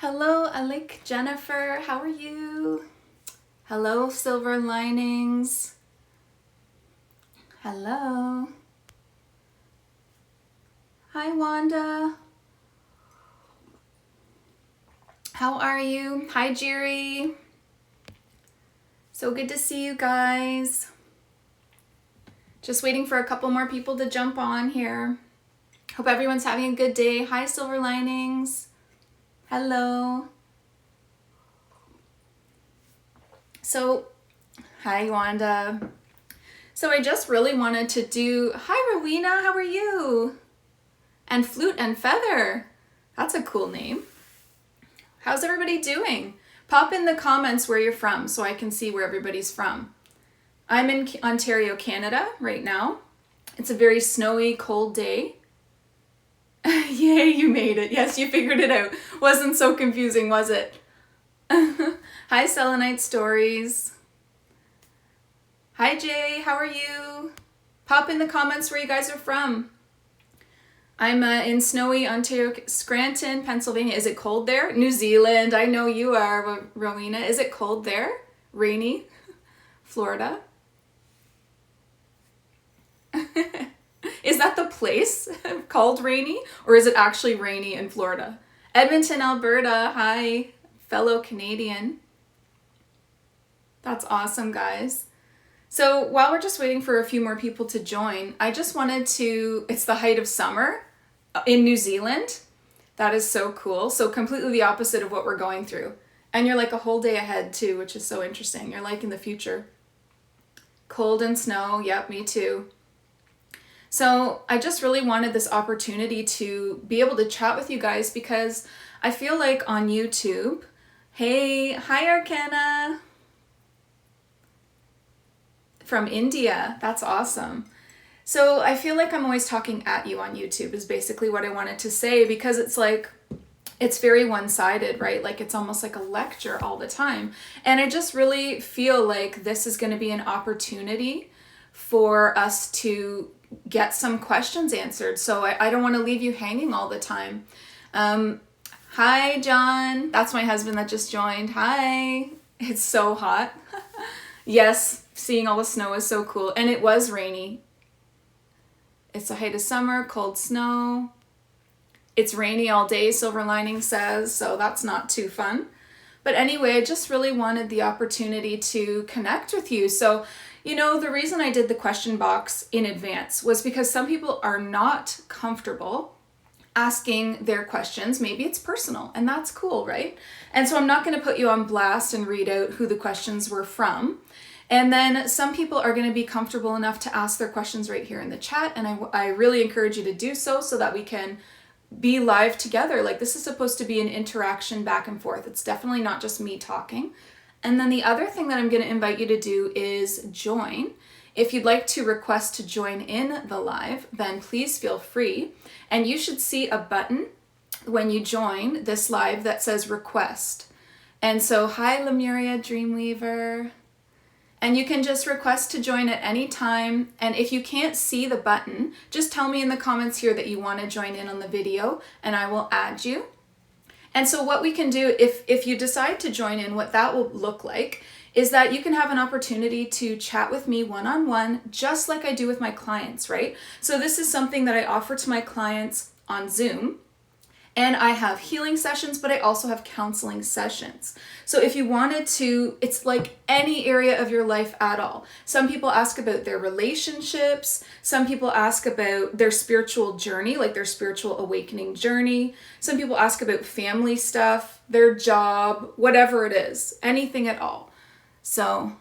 Hello, Alec Jennifer. How are you? Hello, Silver Linings. Hello. Hi, Wanda. How are you? Hi, Jerry. So good to see you guys. Just waiting for a couple more people to jump on here. Hope everyone's having a good day. Hi, Silver Linings. Hello. So, hi, Wanda. So I just really wanted to do, hi, Rowena, how are you? And Flute and Feather. That's a cool name. How's everybody doing? Pop in the comments where you're from so I can see where everybody's from. I'm in Ontario, Canada right now. It's a very snowy, cold day. Yay, you made it. Yes, you figured it out. Wasn't so confusing, was it? Hi, Selenite Stories. Hi, Jay. How are you? Pop in the comments where you guys are from. I'm in snowy Ontario, Scranton, Pennsylvania. Is it cold there? New Zealand. I know you are, Rowena. Is it cold there? Rainy? Florida? Is that the place called rainy? Or is it actually rainy in Florida? Edmonton, Alberta. Hi, fellow Canadian. That's awesome, guys. So while we're just waiting for a few more people to join, I just wanted to, it's the height of summer in New Zealand. That is so cool. So completely the opposite of what we're going through. And you're like a whole day ahead too, which is so interesting. You're like in the future. Cold and snow. Yep, me too. So I just really wanted this opportunity to be able to chat with you guys because I feel like on YouTube, hey, hi Arcana from India. That's awesome. So I feel like I'm always talking at you on YouTube is basically what I wanted to say because it's like, it's very one-sided, right? Like it's almost like a lecture all the time. And I just really feel like this is going to be an opportunity for us to get some questions answered. So I don't want to leave you hanging all the time. Hi, John. That's my husband that just joined. Hi. It's so hot. Yes, seeing all the snow is so cool. And it was rainy. It's the height of summer, cold snow. It's rainy all day, Silver Lining says, so that's not too fun. But anyway, I just really wanted the opportunity to connect with you. So, you know, the reason I did the question box in advance was because some people are not comfortable asking their questions. Maybe it's personal, and that's cool, right? And so I'm not going to put you on blast and read out who the questions were from. And then some people are going to be comfortable enough to ask their questions right here in the chat, and I really encourage you to do so that we can be live together. Like this is supposed to be an interaction back and forth. It's definitely not just me talking. And then the other thing that I'm going to invite you to do is join. If you'd like to request to join in the live, then please feel free. And you should see a button when you join this live that says request. And so, hi Lemuria Dreamweaver. And you can just request to join at any time. And if you can't see the button, just tell me in the comments here that you want to join in on the video and I will add you. And so what we can do, if you decide to join in, what that will look like is that you can have an opportunity to chat with me one-on-one, just like I do with my clients, right? So this is something that I offer to my clients on Zoom. And I have healing sessions, but I also have counseling sessions. So if you wanted to, it's like any area of your life at all. Some people ask about their relationships. Some people ask about their spiritual journey, like their spiritual awakening journey. Some people ask about family stuff, their job, whatever it is, anything at all. So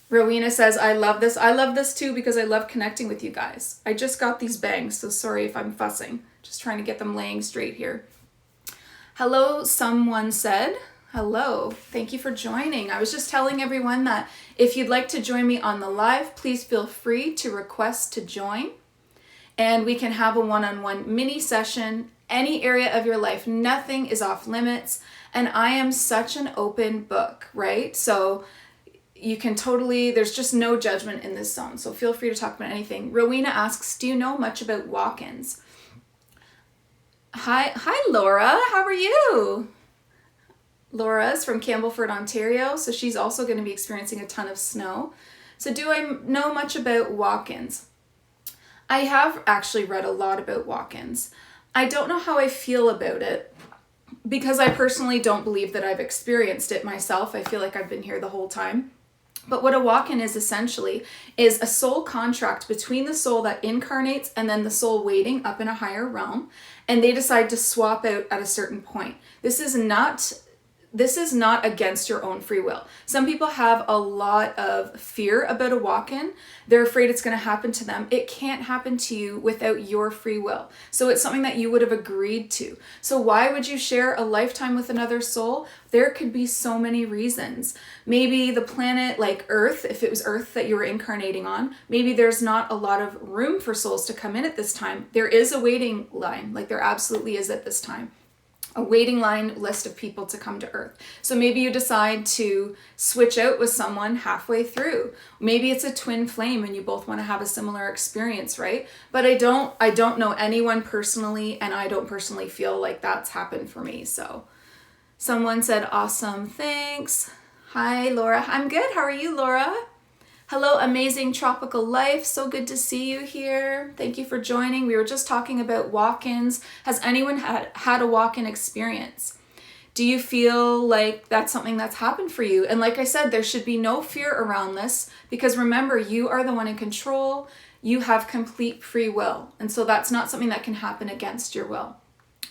Rowena says, I love this. I love this too because I love connecting with you guys. I just got these bangs, so sorry if I'm fussing. Just trying to get them laying straight here. Hello, someone said. Hello, thank you for joining. I was just telling everyone that if you'd like to join me on the live, please feel free to request to join. And we can have a one-on-one mini session, any area of your life. Nothing is off limits. And I am such an open book, right? So you can totally, there's just no judgment in this zone. So feel free to talk about anything. Rowena asks, do you know much about walk-ins? Hi Laura, how are you? Laura's from Campbellford, Ontario. So she's also going to be experiencing a ton of snow. So do I know much about walk-ins? I have actually read a lot about walk-ins. I don't know how I feel about it because I personally don't believe that I've experienced it myself. I feel like I've been here the whole time. But what a walk-in is essentially is a soul contract between the soul that incarnates and then the soul waiting up in a higher realm, and they decide to swap out at a certain point. This is not against your own free will. Some people have a lot of fear about a walk-in. They're afraid it's going to happen to them. It can't happen to you without your free will. So it's something that you would have agreed to. So why would you share a lifetime with another soul? There could be so many reasons. Maybe the planet like Earth, if it was Earth that you were incarnating on, maybe there's not a lot of room for souls to come in at this time. There is a waiting line, like there absolutely is at this time. A waiting line list of people to come to Earth. So maybe you decide to switch out with someone halfway through. Maybe it's a twin flame and you both want to have a similar experience, right? But I don't know anyone personally, and I don't personally feel like that's happened for me. So someone said, awesome, thanks. Hi, Laura. I'm good. How are you, Laura? Hello, amazing tropical life. So good to see you here. Thank you for joining. We were just talking about walk-ins. Has anyone had a walk-in experience? Do you feel like that's something that's happened for you? And like I said, there should be no fear around this because remember, you are the one in control. You have complete free will. And so that's not something that can happen against your will.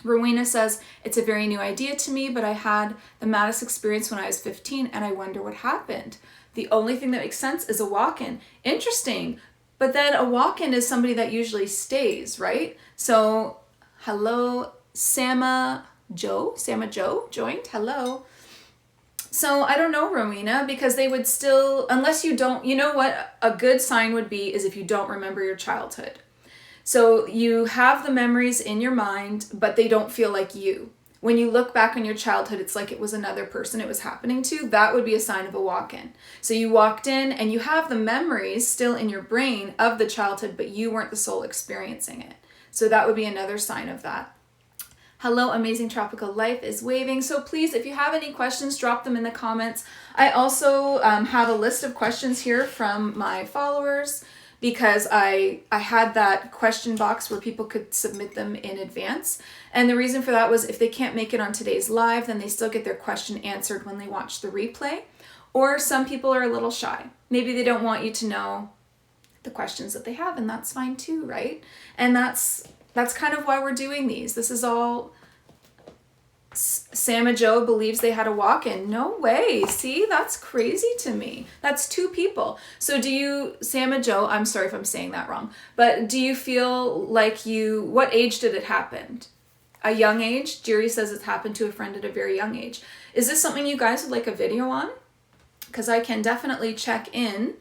Rowena says, it's a very new idea to me, but I had the maddest experience when I was 15 and I wonder what happened. The only thing that makes sense is a walk-in. Interesting. But then a walk-in is somebody that usually stays, right? So, hello, Sama Joe joined. Hello. So I don't know, Rowena, because they would still, unless you don't, you know what a good sign would be is if you don't remember your childhood. So you have the memories in your mind, but they don't feel like you. When you look back on your childhood, it's like it was another person it was happening to. That would be a sign of a walk-in. So you walked in and you have the memories still in your brain of the childhood, but you weren't the soul experiencing it. So that would be another sign of that. Hello, amazing tropical life is waving. So please, if you have any questions, drop them in the comments. I also have a list of questions here from my followers, because I had that question box where people could submit them in advance. And the reason for that was if they can't make it on today's live, then they still get their question answered when they watch the replay. Or some people are a little shy. Maybe they don't want you to know the questions that they have, and that's fine too, right? And that's kind of why we're doing these. This is all... Sam and Joe believes they had a walk-in. No way. See, that's crazy to me. That's two people. So do you, Sam and Joe, I'm sorry if I'm saying that wrong, but do you feel like what age did it happen? A young age? Jerry says it's happened to a friend at a very young age. Is this something you guys would like a video on? Because I can definitely check in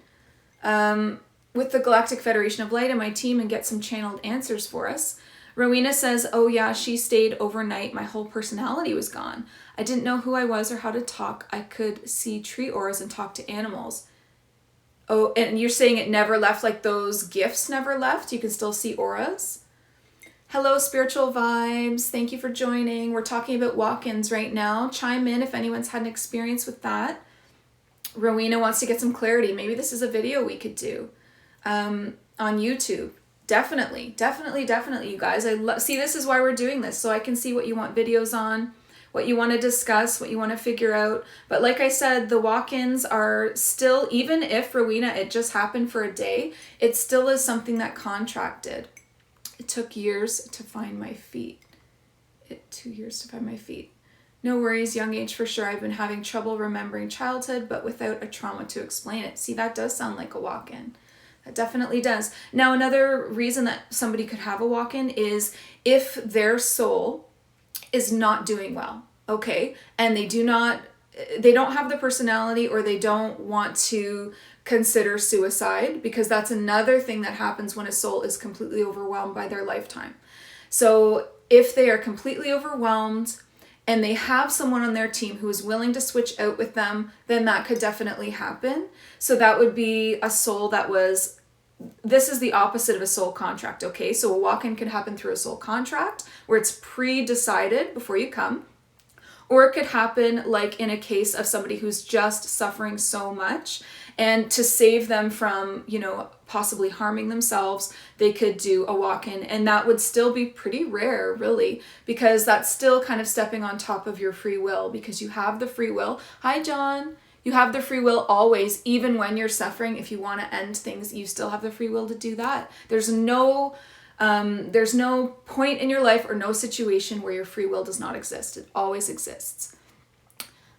with the Galactic Federation of Light and my team and get some channeled answers for us. Rowena says, oh yeah, she stayed overnight. My whole personality was gone. I didn't know who I was or how to talk. I could see tree auras and talk to animals. Oh, and you're saying it never left, like those gifts never left? You can still see auras? Hello, spiritual vibes. Thank you for joining. We're talking about walk-ins right now. Chime in if anyone's had an experience with that. Rowena wants to get some clarity. Maybe this is a video we could do on YouTube. Definitely, you guys. See, this is why we're doing this, so I can see what you want videos on, what you want to discuss, what you want to figure out. But like I said, the walk-ins are still, even if, Rowena, it just happened for a day, it still is something that contracted. It took years to find my feet. 2 years to find my feet. No worries, young age for sure. I've been having trouble remembering childhood, but without a trauma to explain it. See, that does sound like a walk-in. It definitely does. Now, another reason that somebody could have a walk-in is if their soul is not doing well, okay? And they don't have the personality, or they don't want to consider suicide, because that's another thing that happens when a soul is completely overwhelmed by their lifetime. So if they are completely overwhelmed and they have someone on their team who is willing to switch out with them, then that could definitely happen. So that would be a soul that was, this is the opposite of a soul contract, okay? So a walk-in can happen through a soul contract where it's pre-decided before you come, Or it could happen like in a case of somebody who's just suffering so much, and to save them from, you know, possibly harming themselves, they could do a walk-in, and that would still be pretty rare, really, because that's still kind of stepping on top of your free will, because you have the free will. Hi, John. You have the free will always, even when you're suffering. If you want to end things, you still have the free will to do that. There's no point in your life or no situation where your free will does not exist. It always exists.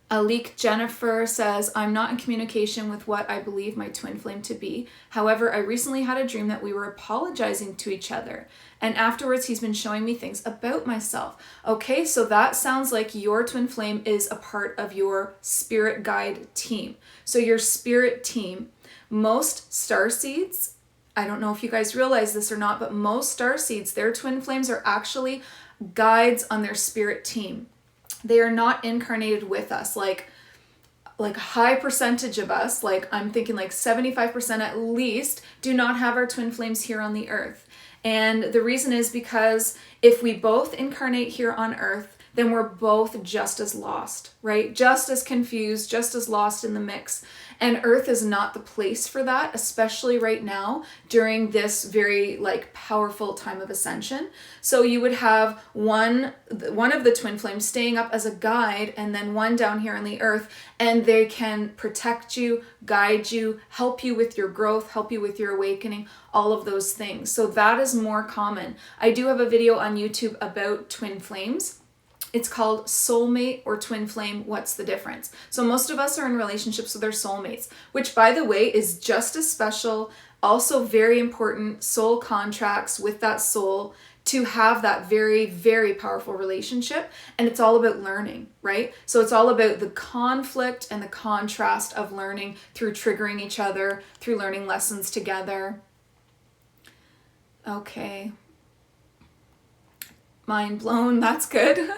Alik Jennifer says, I'm not in communication with what I believe my twin flame to be. However, I recently had a dream that we were apologizing to each other. And afterwards, he's been showing me things about myself. Okay, so that sounds like your twin flame is a part of your spirit guide team. So your spirit team, most starseeds, I don't know if you guys realize this or not, but most starseeds, their twin flames are actually guides on their spirit team. They are not incarnated with us. Like a high percentage of us, like I'm thinking like 75% at least, do not have our twin flames here on the earth. And the reason is because if we both incarnate here on earth, then we're both just as lost, right? Just as confused, just as lost in the mix. And Earth is not the place for that, especially right now during this very like powerful time of ascension. So you would have one of the twin flames staying up as a guide, and then one down here on the earth, and they can protect you, guide you, help you with your growth, help you with your awakening, all of those things. So that is more common. I do have a video on YouTube about twin flames. It's called Soulmate or Twin Flame, What's the Difference? So most of us are in relationships with our soulmates, which by the way is just as special, also very important soul contracts with that soul to have that very, very powerful relationship. And it's all about learning, right? So it's all about the conflict and the contrast of learning through triggering each other, through learning lessons together. Okay. Mind blown, that's good.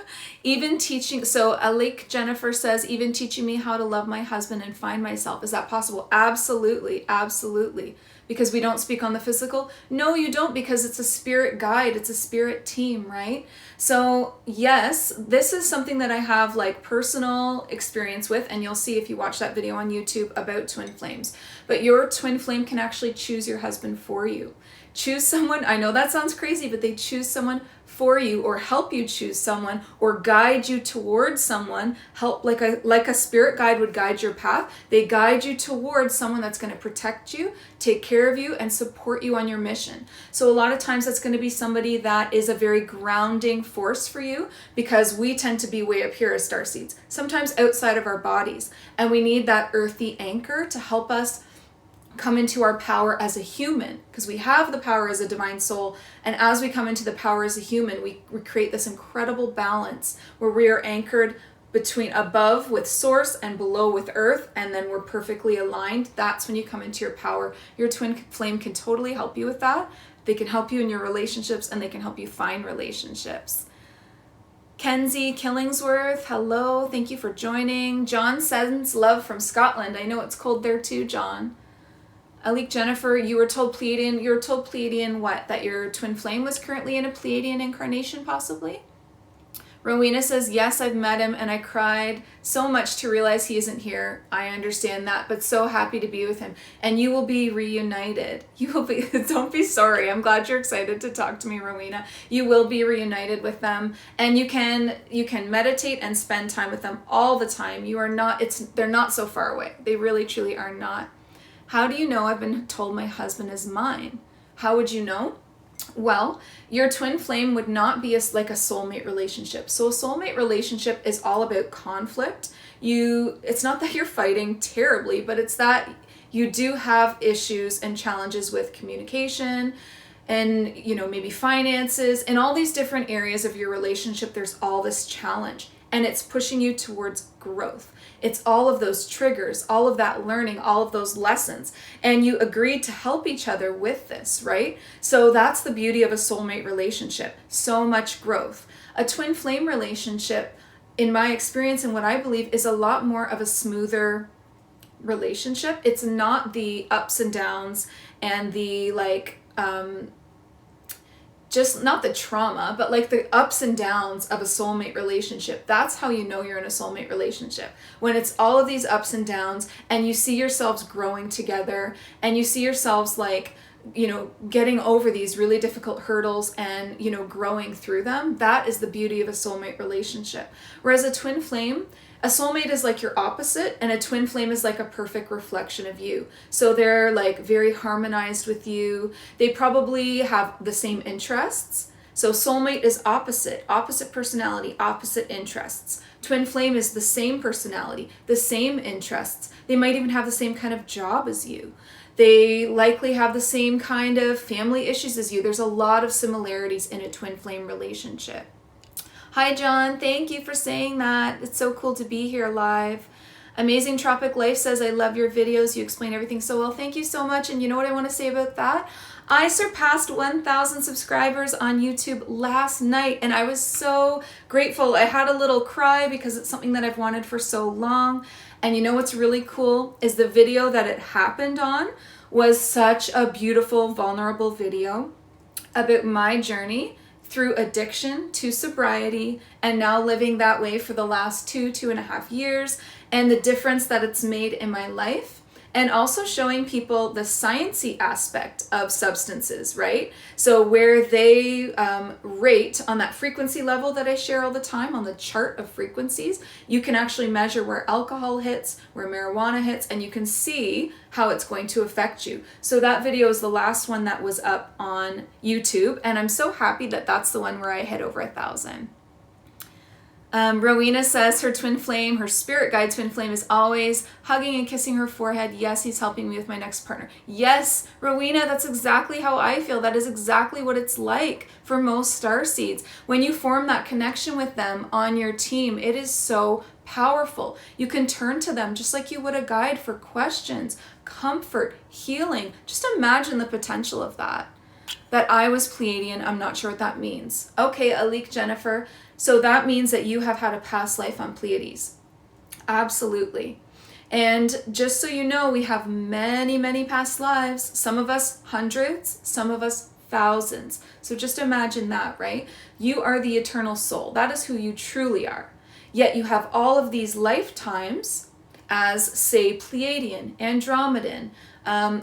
Even teaching, so Alec Jennifer says, even teaching me how to love my husband and find myself. Is that possible? Absolutely, absolutely. Because we don't speak on the physical? No, you don't, because it's a spirit guide, it's a spirit team, right? So yes, this is something that I have like personal experience with, and you'll see if you watch that video on YouTube about twin flames. But your twin flame can actually choose your husband for you. Choose someone, I know that sounds crazy, but they choose someone for you, or help you choose someone, or guide you towards someone, help like a spirit guide would guide your path. They guide you towards someone that's going to protect you, take care of you, and support you on your mission. So a lot of times that's going to be somebody that is a very grounding force for you, because we tend to be way up here as starseeds, sometimes outside of our bodies, and we need that earthy anchor to help us come into our power as a human, because we have the power as a divine soul, and as we come into the power as a human, we create this incredible balance where we are anchored between above with source and below with earth, and then we're perfectly aligned. That's when you come into your power. Your twin flame can totally help you with that. They can help you in your relationships, and they can help you find relationships. Kenzie Killingsworth, hello, thank you for joining. John sends love from Scotland. I know it's cold there too, John. Alec Jennifer, you were told Pleiadian what? That your twin flame was currently in a Pleiadian incarnation, possibly? Rowena says, yes, I've met him and I cried so much to realize he isn't here. I understand that, but so happy to be with him. And you will be reunited. You will be, don't be sorry. I'm glad you're excited to talk to me, Rowena. You will be reunited with them, and you can meditate and spend time with them all the time. You are not, they're not so far away. They really, truly are not. How do you know I've been told my husband is mine? How would you know? Well, your twin flame would not be like a soulmate relationship. So a soulmate relationship is all about conflict. It's not that you're fighting terribly, but it's that you do have issues and challenges with communication and, maybe finances. In all these different areas of your relationship, there's all this challenge, and it's pushing you towards growth. It's all of those triggers, all of that learning, all of those lessons. And you agreed to help each other with this, right? So that's the beauty of a soulmate relationship. So much growth. A twin flame relationship, in my experience and what I believe, is a lot more of a smoother relationship. It's not the ups and downs and the just not the trauma, but like the ups and downs of a soulmate relationship. That's how you know you're in a soulmate relationship. When it's all of these ups and downs and you see yourselves growing together and you see yourselves like, you know, getting over these really difficult hurdles and, you know, growing through them. That is the beauty of a soulmate relationship. Whereas a twin flame, a soulmate is like your opposite, and a twin flame is like a perfect reflection of you. So they're like very harmonized with you. They probably have the same interests. So soulmate is opposite personality, opposite interests. Twin flame is the same personality, the same interests. They might even have the same kind of job as you. They likely have the same kind of family issues as you. There's a lot of similarities in a twin flame relationship. Hi, John. Thank you for saying that. It's so cool to be here live. Amazing Tropic Life says, I love your videos. You explain everything so well. Thank you so much. And you know what I want to say about that? I surpassed 1,000 subscribers on YouTube last night, and I was so grateful. I had a little cry because it's something that I've wanted for so long. And you know what's really cool is the video that it happened on was such a beautiful, vulnerable video about my journey through addiction to sobriety and now living that way for the last 2.5 years, and the difference that it's made in my life. And also showing people the sciencey aspect of substances, right? So where they rate on that frequency level that I share all the time on the chart of frequencies, you can actually measure where alcohol hits, where marijuana hits, and you can see how it's going to affect you. So that video is the last one that was up on YouTube, and I'm so happy that that's the one where I hit over 1,000. Rowena says her twin flame, her spirit guide twin flame, is always hugging and kissing her forehead. Yes, he's helping me with my next partner. Yes, Rowena, that's exactly how I feel. That is exactly what it's like for most starseeds. When you form that connection with them on your team, it is so powerful. You can turn to them just like you would a guide for questions, comfort, healing. Just imagine the potential of that. That I was Pleiadian, I'm not sure what that means. Okay, Alik Jennifer. So that means that you have had a past life on Pleiades. Absolutely. And just so you know, we have many, many past lives. Some of us hundreds, some of us thousands. So just imagine that, right? You are the eternal soul. That is who you truly are. Yet you have all of these lifetimes as, say, Pleiadian, Andromedan,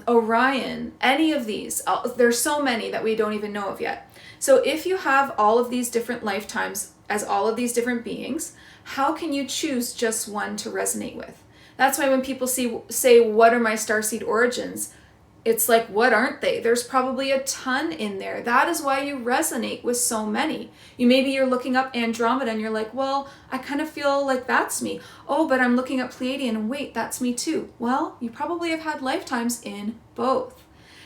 Orion, any of these. There's so many that we don't even know of yet. So if you have all of these different lifetimes as all of these different beings, how can you choose just one to resonate with? That's why when people say, what are my starseed origins? It's like, what aren't they? There's probably a ton in there. That is why you resonate with so many. Maybe you're looking up Andromeda and you're like, well, I kind of feel like that's me. Oh, but I'm looking up Pleiadian and wait, that's me too. Well, you probably have had lifetimes in both.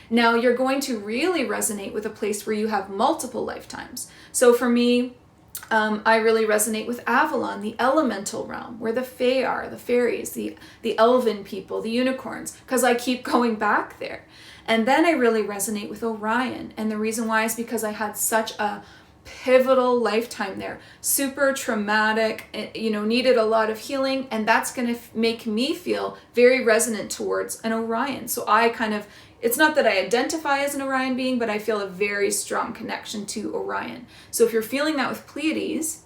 Now you're going to really resonate with a place where you have multiple lifetimes. So for me, I really resonate with Avalon, the elemental realm, where the Fae are, the fairies, the elven people, the unicorns, because I keep going back there. And then I really resonate with Orion. And the reason why is because I had such a pivotal lifetime there, super traumatic, needed a lot of healing. And that's going to make me feel very resonant towards an Orion. So it's not that I identify as an Orion being, but I feel a very strong connection to Orion. So if you're feeling that with Pleiades,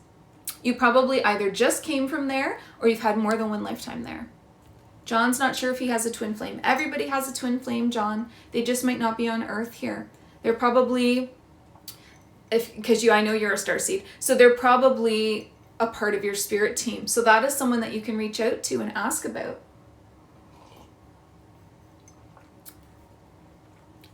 you probably either just came from there or you've had more than one lifetime there. John's not sure if he has a twin flame. Everybody has a twin flame, John. They just might not be on Earth here. They're probably, because I know you're a starseed, so they're probably a part of your spirit team. So that is someone that you can reach out to and ask about.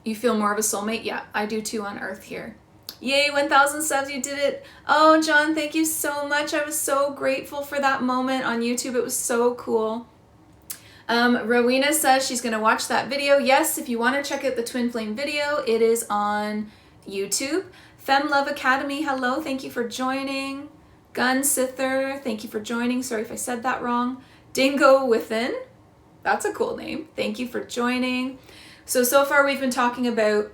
You feel more of a soulmate? Yeah, I do too on Earth here. Yay, 1,000 subs, you did it. Oh, John, thank you so much. I was so grateful for that moment on YouTube. It was so cool. Rowena says she's going to watch that video. Yes, if you want to check out the Twin Flame video, it is on YouTube. Fem Love Academy, hello, thank you for joining. Gun Sither, thank you for joining. Sorry if I said that wrong. Dingo Within, that's a cool name. Thank you for joining. So far we've been talking about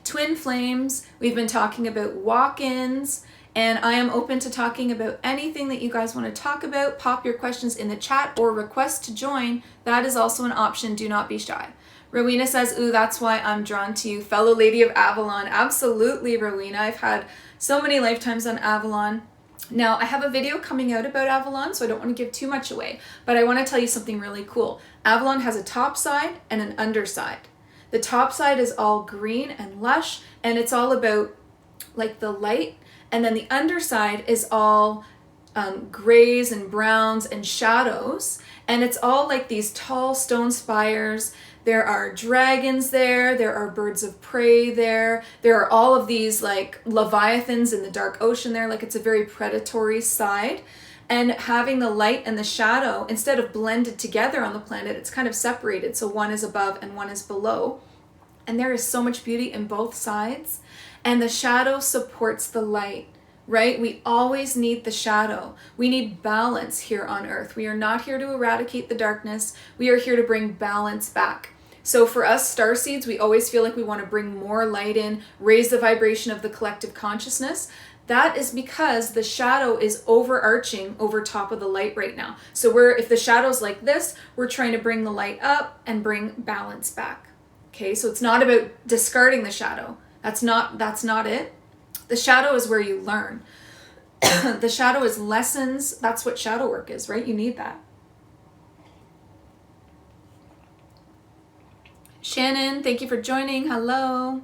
twin flames, we've been talking about walk-ins, and I am open to talking about anything that you guys want to talk about. Pop your questions in the chat or request to join. That is also an option. Do not be shy. Rowena says, ooh, that's why I'm drawn to you, fellow Lady of Avalon. Absolutely, Rowena. I've had so many lifetimes on Avalon. Now, I have a video coming out about Avalon, so I don't want to give too much away, but I want to tell you something really cool. Avalon has a top side and an underside. The top side is all green and lush, and it's all about like the light, and then the underside is all grays and browns and shadows, and it's all like these tall stone spires. There are dragons there are birds of prey there are all of these like leviathans in the dark ocean there, like it's a very predatory side. And having the light and the shadow, instead of blended together on the planet, it's kind of separated, so one is above and one is below. And there is so much beauty in both sides, and the shadow supports the light. Right? We always need the shadow. We need balance here on Earth. We are not here to eradicate the darkness. We are here to bring balance back. So for us starseeds, we always feel like we want to bring more light in, raise the vibration of the collective consciousness. That is because the shadow is overarching over top of the light right now. So if the shadow's like this, we're trying to bring the light up and bring balance back. Okay, so it's not about discarding the shadow. That's not it. The shadow is where you learn. The shadow is lessons. That's what shadow work is, right? You need that. Shannon, thank you for joining. Hello.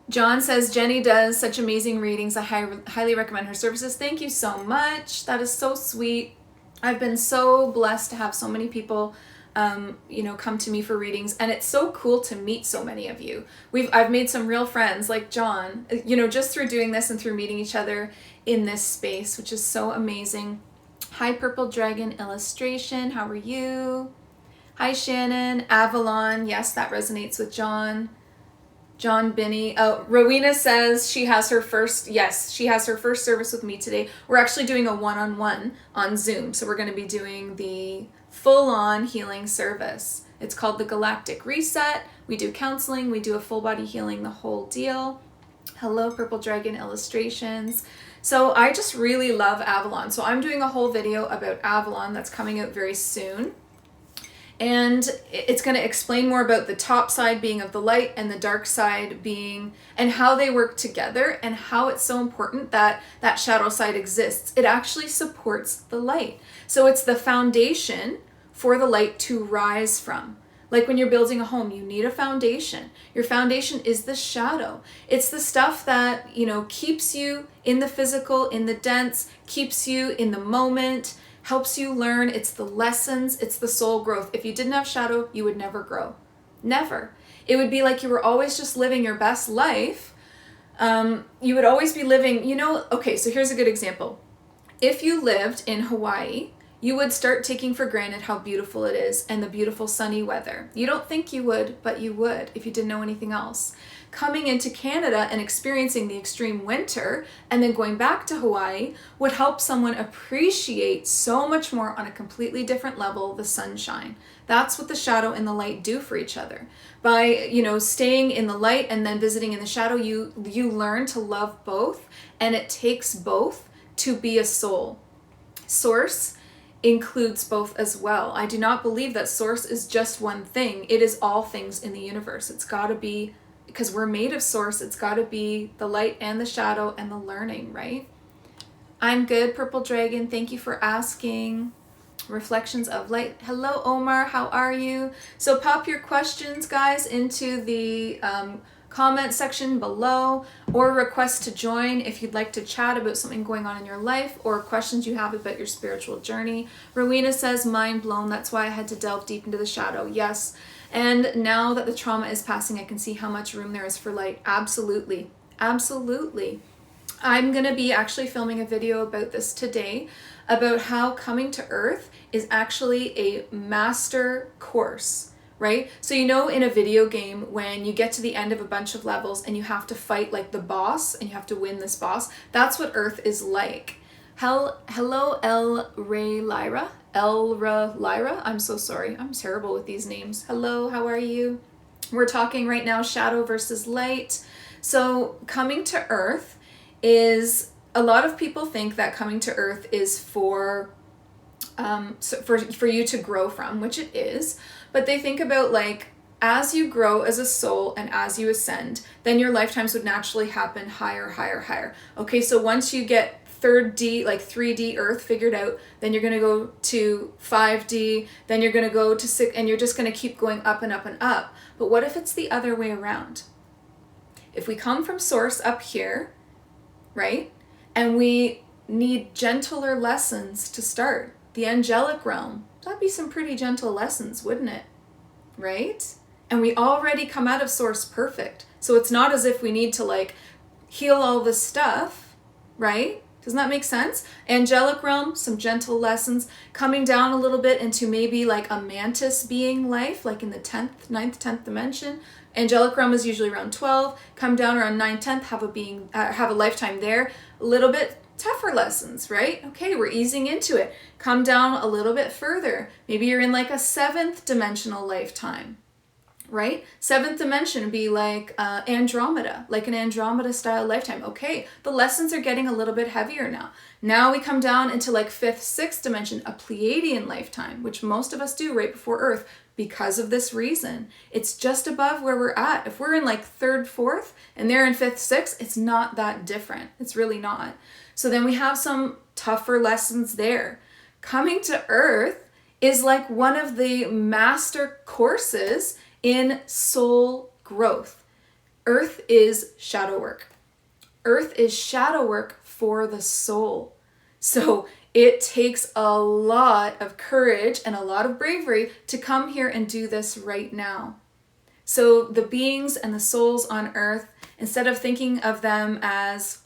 John says, Jenny does such amazing readings. I highly recommend her services. Thank you so much. That is so sweet. I've been so blessed to have so many people come to me for readings, and it's so cool to meet so many of you. I've made some real friends like John, just through doing this and through meeting each other in this space, which is so amazing. Hi, Purple Dragon Illustration. How are you? Hi, Shannon. Avalon. Yes, that resonates with John. John Binney. Oh, Rowena says she has her first service with me today. We're actually doing a one-on-one on Zoom. So we're going to be doing the full-on healing service. It's called the Galactic Reset. We do counseling, we do a full body healing, the whole deal. Hello, Purple Dragon Illustrations. So I just really love Avalon. So I'm doing a whole video about Avalon that's coming out very soon. And it's going to explain more about the top side being of the light and the dark side being, and how they work together, and how it's so important that that shadow side exists. It actually supports the light. So it's the foundation for the light to rise from. Like when you're building a home, you need a foundation. Your foundation is the shadow. It's the stuff that, keeps you in the physical, in the dense, keeps you in the moment, helps you learn. It's the lessons, it's the soul growth. If you didn't have shadow, you would never grow. Never. It would be like you were always just living your best life. You would always be living, okay, so here's a good example. If you lived in Hawaii, you would start taking for granted how beautiful it is and the beautiful sunny weather. You don't think you would, but you would if you didn't know anything else. Coming into Canada and experiencing the extreme winter and then going back to Hawaii would help someone appreciate so much more on a completely different level the sunshine. That's what the shadow and the light do for each other. By, staying in the light and then visiting in the shadow, you learn to love both, and it takes both to be a soul. Source includes both as well. I do not believe that source is just one thing. It is all things in the universe. It's got to be, because we're made of source, it's got to be the light and the shadow and the learning, right? I'm good, Purple Dragon. Thank you for asking. Reflections of Light. Hello, Omar. How are you? So pop your questions, guys, into the comment section below, or request to join if you'd like to chat about something going on in your life or questions you have about your spiritual journey. Rowena says, mind blown. That's why I had to delve deep into the shadow. Yes. And now that the trauma is passing, I can see how much room there is for light. Absolutely. Absolutely. I'm going to be actually filming a video about this today, about how coming to Earth is actually a master course. Right? So in a video game, when you get to the end of a bunch of levels and you have to fight like the boss and you have to win this boss, that's what Earth is like. Hello, Lyra. I'm so sorry. I'm terrible with these names. Hello, how are you? We're talking right now shadow versus light. So coming to Earth is, a lot of people think that coming to Earth is for so for you to grow from, which it is. But they think about like, as you grow as a soul and as you ascend, then your lifetimes would naturally happen higher, higher, higher. Okay, so once you get 3D, like 3D Earth figured out, then you're going to go to 5D, then you're going to go to 6, and you're just going to keep going up and up and up. But what if it's the other way around? If we come from source up here, right, and we need gentler lessons to start, the angelic realm, that'd be some pretty gentle lessons, wouldn't it? Right? And we already come out of source perfect. So it's not as if we need to like heal all this stuff, right? Doesn't that make sense? Angelic realm, some gentle lessons, coming down a little bit into maybe like a mantis being life, like in the 10th, 9th, 10th dimension. Angelic realm is usually around 12, come down around 9th, 10th, have a lifetime there, a little bit tougher lessons, right? Okay, we're easing into it. Come down a little bit further. Maybe you're in like a 7th dimensional lifetime, right? 7th dimension would be like Andromeda, like an Andromeda style lifetime. Okay, the lessons are getting a little bit heavier now. Now we come down into like 5th, 6th dimension, a Pleiadian lifetime, which most of us do right before Earth because of this reason. It's just above where we're at. If we're in like 3rd, 4th, and they're in 5th, 6th, it's not that different. It's really not. So then we have some tougher lessons there. Coming to Earth is like one of the master courses in soul growth. Earth is shadow work. Earth is shadow work for the soul. So it takes a lot of courage and a lot of bravery to come here and do this right now. So the beings and the souls on Earth, instead of thinking of them as,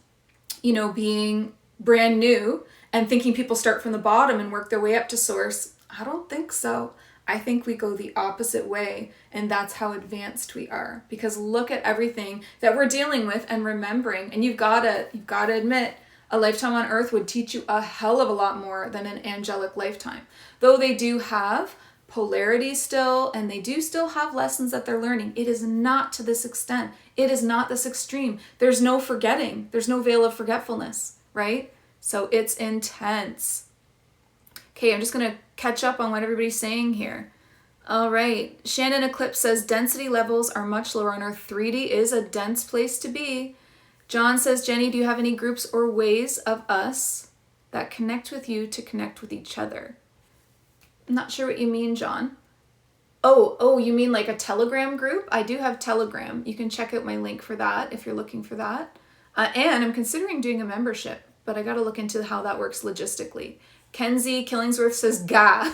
you know, being brand new and thinking people start from the bottom and work their way up to source, I don't think so. I think we go the opposite way, and that's how advanced we are. Because look at everything that we're dealing with and remembering, and you've got to admit, a lifetime on Earth would teach you a hell of a lot more than an angelic lifetime. Though they do have polarity still, and they do still have lessons that they're learning, it is not to this extent. It is not this extreme. There's no forgetting. There's no veil of forgetfulness, right? So it's intense. Okay, I'm just going to catch up on what everybody's saying here. All right. Shannon Eclipse says density levels are much lower on Earth. 3D is a dense place to be. John says, Jenny, do you have any groups or ways of us that connect with you to connect with each other? I'm not sure what you mean, John. Oh, you mean like a Telegram group? I do have Telegram. You can check out my link for that if you're looking for that. And I'm considering doing a membership, but I got to look into how that works logistically. Kenzie Killingsworth says, Gah.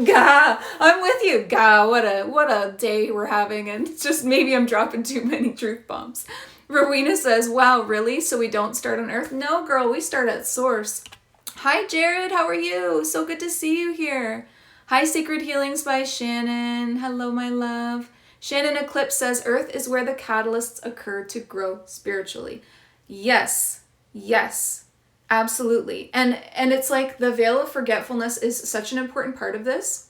Gah. I'm with you. Gah. What a day we're having. And it's just maybe I'm dropping too many truth bombs. Rowena says, wow, really? So we don't start on Earth? No, girl, we start at source. Hi, Jared. How are you? So good to see you here. Hi, Sacred Healings by Shannon. Hello, my love. Shannon Eclipse says, Earth is where the catalysts occur to grow spiritually. Yes. Absolutely. And it's like the veil of forgetfulness is such an important part of this,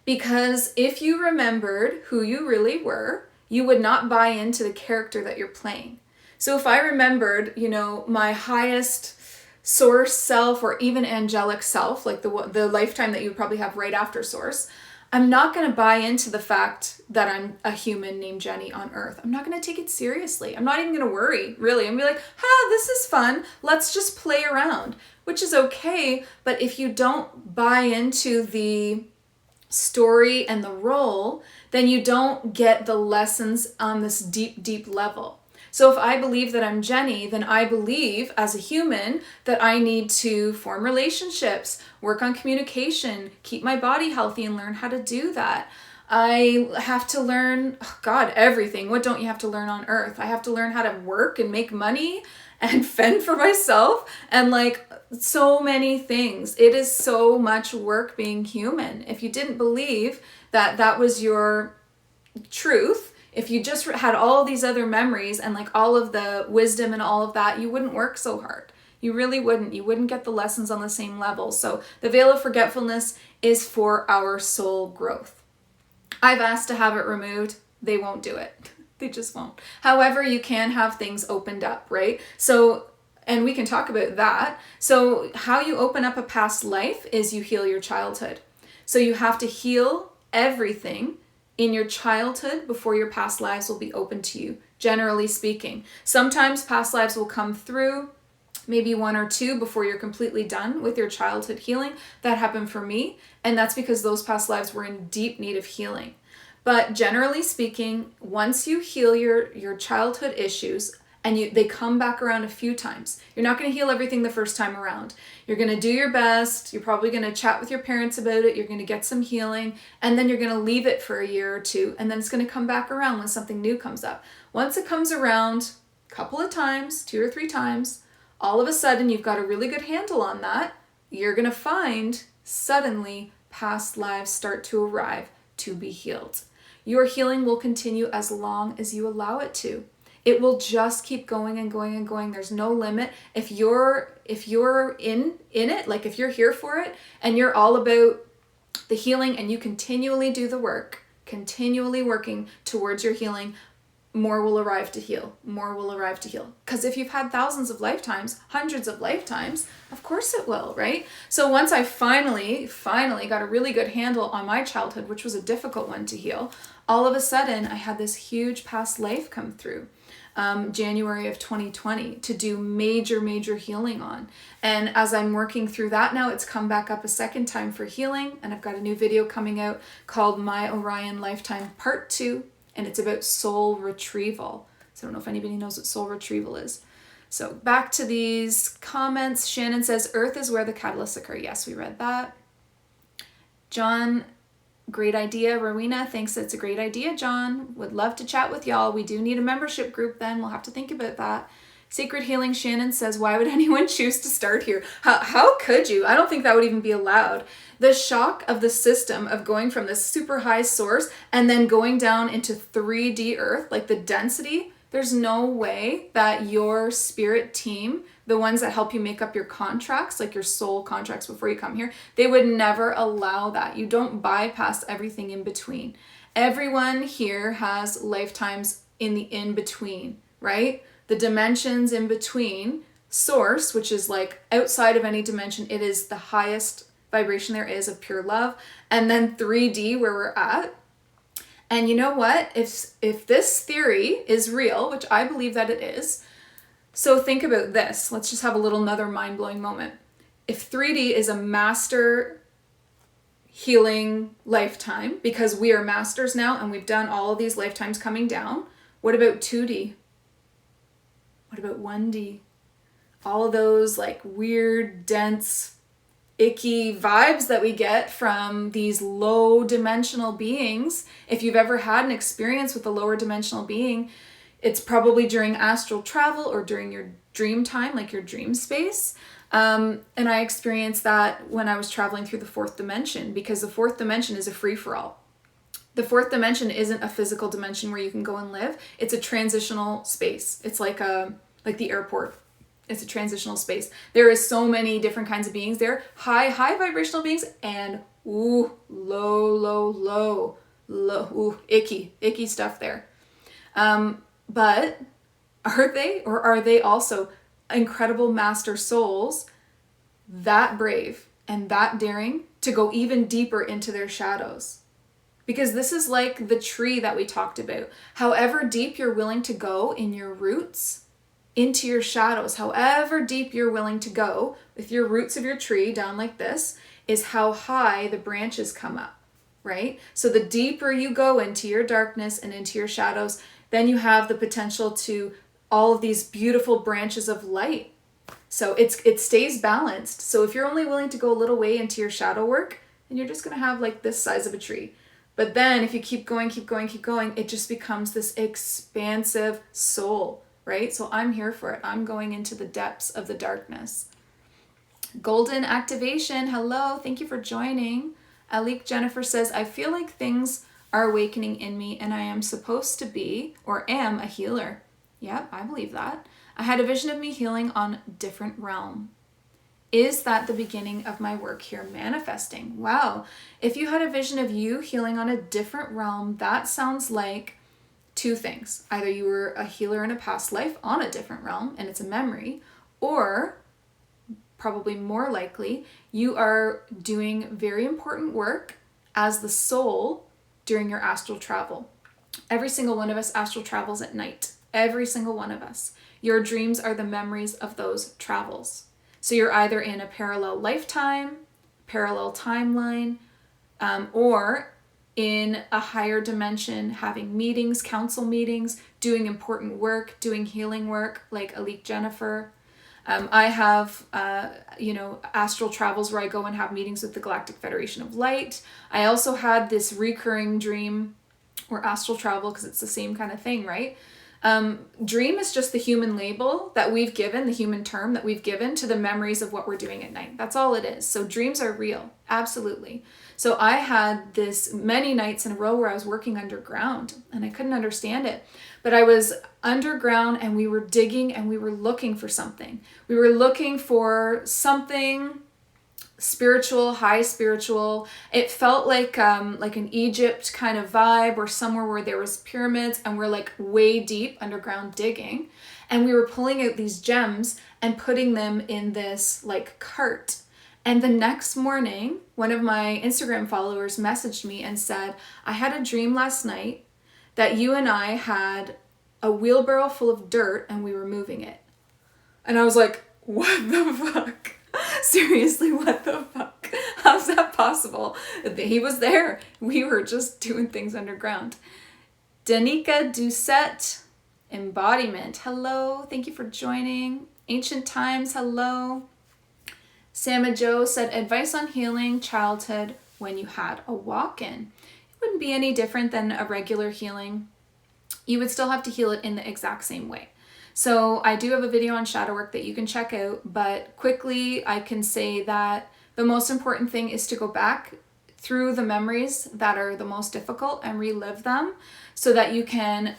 because if you remembered who you really were, you would not buy into the character that you're playing. So if I remembered, you know, my highest source self or even angelic self, like the lifetime that you would probably have right after source, I'm not going to buy into the fact that I'm a human named Jenny on Earth. I'm not going to take it seriously. I'm not even going to worry, really. I'm going to be like, this is fun. Let's just play around, which is okay. But if you don't buy into the story and the role, then you don't get the lessons on this deep, deep level. So if I believe that I'm Jenny, then I believe as a human that I need to form relationships, work on communication, keep my body healthy and learn how to do that. I have to learn, everything. What don't you have to learn on Earth? I have to learn how to work and make money and fend for myself and like so many things. It is so much work being human. If you didn't believe that that was your truth, if you just had all these other memories and like all of the wisdom and all of that, you wouldn't work so hard. You really wouldn't. You wouldn't get the lessons on the same level. So the veil of forgetfulness is for our soul growth. I've asked to have it removed. They won't do it. They just won't. However, you can have things opened up, right? So And we can talk about that. So how you open up a past life is you heal your childhood. So you have to heal everything in your childhood before your past lives will be open to you, generally speaking. Sometimes past lives will come through, maybe 1 or 2 before you're completely done with your childhood healing. That happened for me, and that's because those past lives were in deep need of healing. But generally speaking, once you heal your childhood issues, and they come back around a few times. You're not going to heal everything the first time around. You're going to do your best. You're probably going to chat with your parents about it. You're going to get some healing, and then you're going to leave it for a year or 2, and then it's going to come back around when something new comes up. Once it comes around a couple of times, 2 or 3 times, all of a sudden you've got a really good handle on that. You're going to find suddenly past lives start to arrive to be healed. Your healing will continue as long as you allow it to. It will just keep going and going and going. There's no limit. If you're in it, like if you're here for it and you're all about the healing and you continually do the work, continually working towards your healing, more will arrive to heal. More will arrive to heal. Because if you've had thousands of lifetimes, hundreds of lifetimes, of course it will, right? So once I finally got a really good handle on my childhood, which was a difficult one to heal, all of a sudden I had this huge past life come through. January of 2020 to do major healing on. And as I'm working through that now, it's come back up a second time for healing. And I've got a new video coming out called My Orion Lifetime Part 2. And it's about soul retrieval. So I don't know if anybody knows what soul retrieval is. So back to these comments. Shannon says, Earth is where the catalysts occur. Yes, we read that. John, great idea. Rowena thinks it's a great idea, John. Would love to chat with y'all. We do need a membership group then. We'll have to think about that. Sacred Healing Shannon says, why would anyone choose to start here? How could you? I don't think that would even be allowed. The shock of the system of going from this super high source and then going down into 3D Earth, like the density, there's no way that your spirit team, the ones that help you make up your contracts, like your soul contracts before you come here, they would never allow that. You don't bypass everything in between. Everyone here has lifetimes in the in-between, right? The dimensions in between source, which is like outside of any dimension, it is the highest vibration there is of pure love. And then 3D where we're at. And you know what? If this theory is real, which I believe that it is, so think about this. Let's just have a little another mind-blowing moment. If 3D is a master healing lifetime, because we are masters now and we've done all of these lifetimes coming down, what about 2D? What about 1D? All of those like weird, dense, icky vibes that we get from these low dimensional beings. If you've ever had an experience with a lower dimensional being, it's probably during astral travel or during your dream time, like your dream space. And I experienced that when I was traveling through the 4th dimension, because the 4th dimension is a free-for-all. The 4th dimension isn't a physical dimension where you can go and live. It's a transitional space. It's like the airport. It's a transitional space. There is so many different kinds of beings there. High vibrational beings and low, icky stuff there. But are they also incredible master souls that brave and that daring to go even deeper into their shadows? Because this is like the tree that we talked about. However deep you're willing to go in your roots, into your shadows, however deep you're willing to go with your roots of your tree down like this, is how high the branches come up, right? So the deeper you go into your darkness and into your shadows, then you have the potential to all of these beautiful branches of light. So it stays balanced. So if you're only willing to go a little way into your shadow work, then you're just going to have like this size of a tree. But then if you keep going, it just becomes this expansive soul, right? So I'm here for it. I'm going into the depths of the darkness. Golden activation. Hello. Thank you for joining. Alik Jennifer says, I feel like things are awakening in me and I am supposed to be or am a healer. Yep, I believe that. I had a vision of me healing on different realm. Is that the beginning of my work here manifesting? Wow. If you had a vision of you healing on a different realm, that sounds like 2 things. Either you were a healer in a past life on a different realm and it's a memory, Or, probably more likely, you are doing very important work as the soul during your astral travel. Every single one of us astral travels at night. Every single one of us. Your dreams are the memories of those travels. So you're either in a parallel lifetime, parallel timeline, or in a higher dimension, having meetings, council meetings, doing important work, doing healing work, like Alik Jennifer. I have, astral travels where I go and have meetings with the Galactic Federation of Light. I also had this recurring dream or astral travel, because it's the same kind of thing, right? Dream is just the human label that we've given, the human term that we've given to the memories of what we're doing at night. That's all it is. So dreams are real. Absolutely. So I had this many nights in a row where I was working underground and I couldn't understand it. But I was underground and we were digging and we were looking for something. We were looking for something spiritual, high spiritual. It felt like an Egypt kind of vibe, or somewhere where there was pyramids and we're like way deep underground digging, and we were pulling out these gems and putting them in this like cart. And the next morning, one of my Instagram followers messaged me and said, I had a dream last night that you and I had a wheelbarrow full of dirt and we were moving it. And I was like, what the fuck? Seriously, what the fuck? How's that possible? He was there. We were just doing things underground. Danica Doucette, embodiment. Hello. Thank you for joining. Ancient Times. Hello. Sama Joe said, advice on healing childhood when you had a walk-in. It wouldn't be any different than a regular healing. You would still have to heal it in the exact same way. So I do have a video on shadow work that you can check out, but quickly I can say that the most important thing is to go back through the memories that are the most difficult and relive them so that you can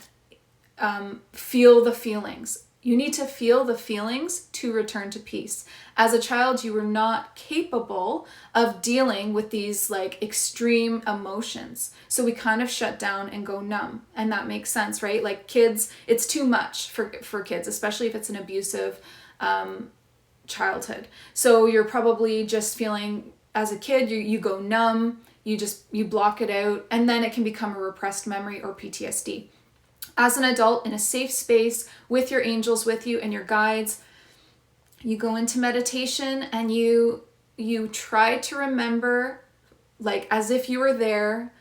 feel the feelings. You need to feel the feelings to return to peace. As a child, you were not capable of dealing with these like extreme emotions. So we kind of shut down and go numb. And that makes sense, right? Like kids, it's too much for kids, especially if it's an abusive childhood. So you're probably just feeling, as a kid, you go numb, you block it out, and then it can become a repressed memory or PTSD. As an adult, in a safe space with your angels with you and your guides, you go into meditation and you try to remember, like as if you were there,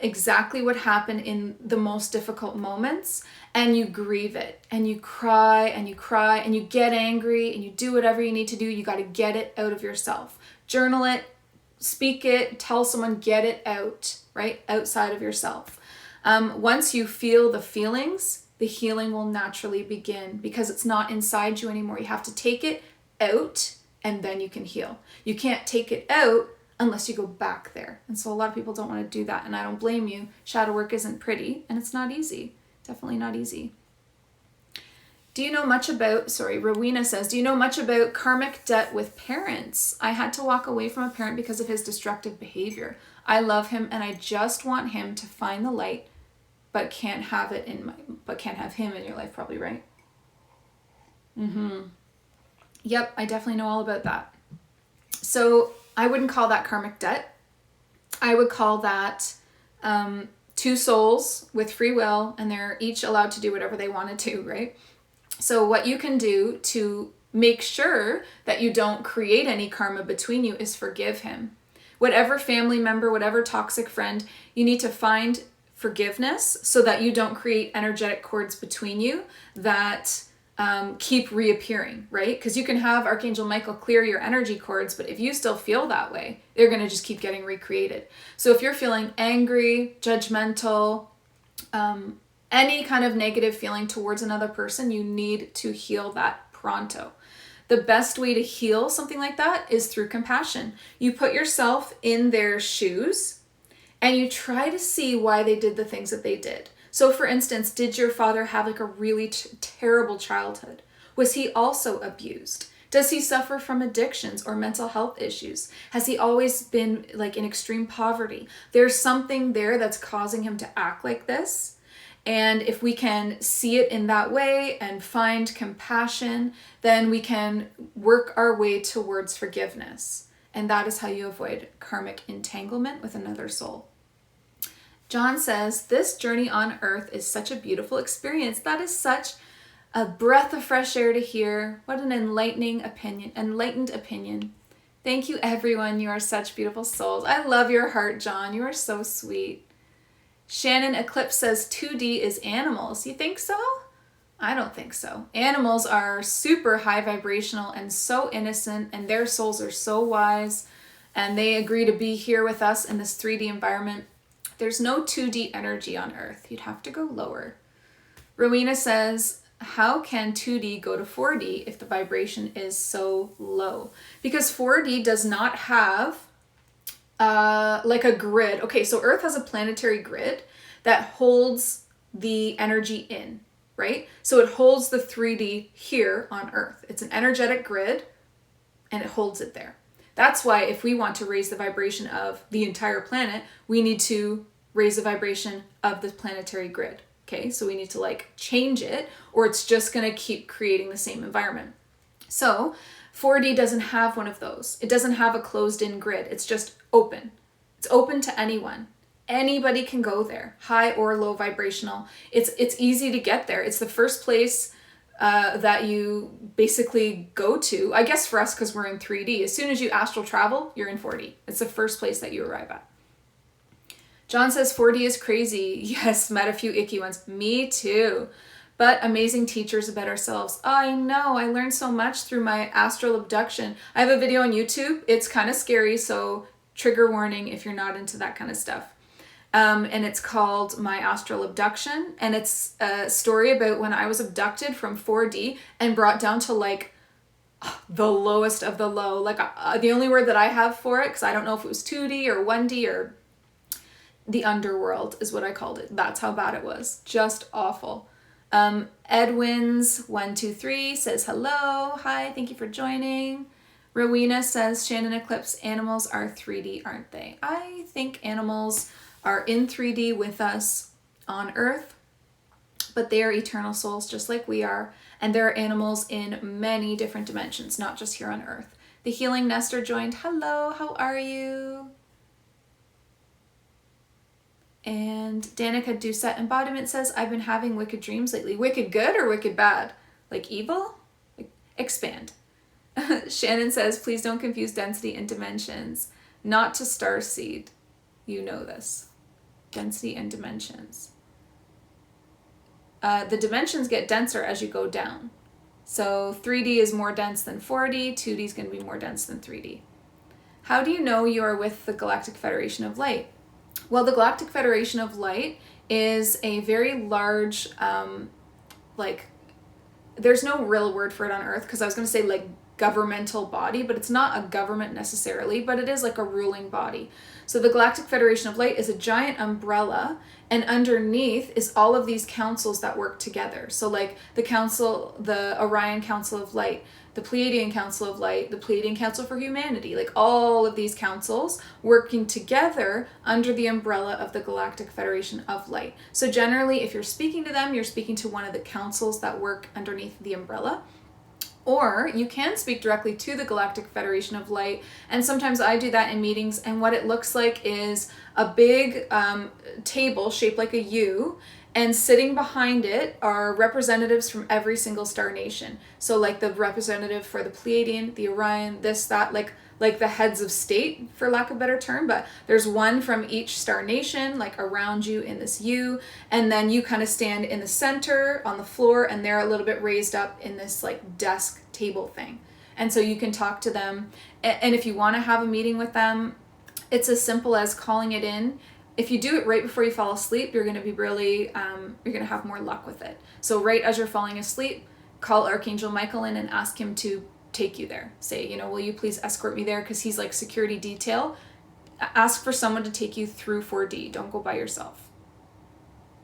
exactly what happened in the most difficult moments, and you grieve it and you cry and you cry and you get angry and you do whatever you need to do. You got to get it out of yourself. Journal it, speak it, tell someone, get it out, right? Outside of yourself. Once you feel the feelings, the healing will naturally begin because it's not inside you anymore. You have to take it out and then you can heal. You can't take it out unless you go back there. And so a lot of people don't want to do that. And I don't blame you. Shadow work isn't pretty and it's not easy. Definitely not easy. Do you know much about, Rowena says, do you know much about karmic debt with parents? I had to walk away from a parent because of his destructive behavior. I love him and I just want him to find the light, but can't have him in your life, probably, right? Yep, I definitely know all about that. So I wouldn't call that karmic debt. I would call that two souls with free will, and they're each allowed to do whatever they want to do, right? So what you can do to make sure that you don't create any karma between you is forgive him. Whatever family member, whatever toxic friend, you need to find forgiveness so that you don't create energetic cords between you that keep reappearing, right? Because you can have Archangel Michael clear your energy cords, but if you still feel that way, they're going to just keep getting recreated. So if you're feeling angry, judgmental, any kind of negative feeling towards another person, you need to heal that pronto. The best way to heal something like that is through compassion. You put yourself in their shoes and you try to see why they did the things that they did. So for instance, did your father have like a really terrible childhood? Was he also abused? Does he suffer from addictions or mental health issues? Has he always been like in extreme poverty? There's something there that's causing him to act like this. And if we can see it in that way and find compassion, then we can work our way towards forgiveness. And that is how you avoid karmic entanglement with another soul. John says, this journey on earth is such a beautiful experience. That is such a breath of fresh air to hear. What an enlightened opinion. Thank you, everyone. You are such beautiful souls. I love your heart, John. You are so sweet. Shannon Eclipse says 2D is animals. You think so? I don't think so. Animals are super high vibrational and so innocent, and their souls are so wise, and they agree to be here with us in this 3D environment. There's no 2D energy on Earth. You'd have to go lower. Rowena says, how can 2D go to 4D if the vibration is so low? Because 4D does not have like a grid. Okay, so Earth has a planetary grid that holds the energy in, right? So it holds the 3D here on Earth. It's an energetic grid and it holds it there. That's why if we want to raise the vibration of the entire planet, we need to raise the vibration of the planetary grid. Okay, so we need to like change it, or it's just going to keep creating the same environment. So 4D doesn't have one of those. It doesn't have a closed in grid. It's just open. It's open to anyone. Anybody can go there, high or low vibrational. It's easy to get there. It's the first place that you basically go to, I guess for us, because we're in 3D. As soon as you astral travel, you're in 4D. It's the first place that you arrive at. John says 4D is crazy. Yes, met a few icky ones. Me too. But amazing teachers about ourselves. I know, I learned so much through my astral abduction. I have a video on YouTube. It's kind of scary, so trigger warning if you're not into that kind of stuff. And it's called My Astral Abduction. And it's a story about when I was abducted from 4D and brought down to like the lowest of the low. Like the only word that I have for it, because I don't know if it was 2D or 1D or the underworld is what I called it. That's how bad it was. Just awful. Edwins123 says hello. Hi, thank you for joining. Rowena says Shannon Eclipse, animals are 3D, aren't they? I think animals are in 3D with us on Earth, but they are eternal souls just like we are. And there are animals in many different dimensions, not just here on Earth. The Healing Nestor joined. Hello, how are you? And Danica Doucette Embodiment says, I've been having wicked dreams lately. Wicked good or wicked bad? Like evil? Like, expand. Shannon says, please don't confuse density and dimensions. Not to Starseed. You know this. Density and dimensions. The dimensions get denser as you go down. So 3D is more dense than 4D. 2D is going to be more dense than 3D. How do you know you are with the Galactic Federation of Light? Well, the Galactic Federation of Light is a very large, there's no real word for it on Earth, because I was going to say like governmental body, but it's not a government necessarily, but it is like a ruling body. So the Galactic Federation of Light is a giant umbrella, and underneath is all of these councils that work together. So like the Orion Council of Light, the Pleiadian Council of Light, the Pleiadian Council for Humanity, like all of these councils working together under the umbrella of the Galactic Federation of Light. So generally, if you're speaking to them, you're speaking to one of the councils that work underneath the umbrella. Or you can speak directly to the Galactic Federation of Light, and sometimes I do that in meetings, and what it looks like is a big table shaped like a U, and sitting behind it are representatives from every single star nation. So like the representative for the Pleiadian, the Orion, this, that, like the heads of state, for lack of a better term, but there's one from each star nation, like around you in this U, and then you kind of stand in the center on the floor, and they're a little bit raised up in this like desk table thing. And so you can talk to them, and if you want to have a meeting with them, it's as simple as calling it in. If you do it right before you fall asleep, you're going to be really, you're going to have more luck with it. So right as you're falling asleep, call Archangel Michael in and ask him to take you there. Say, will you please escort me there? Because he's like security detail. Ask for someone to take you through 4D. Don't go by yourself.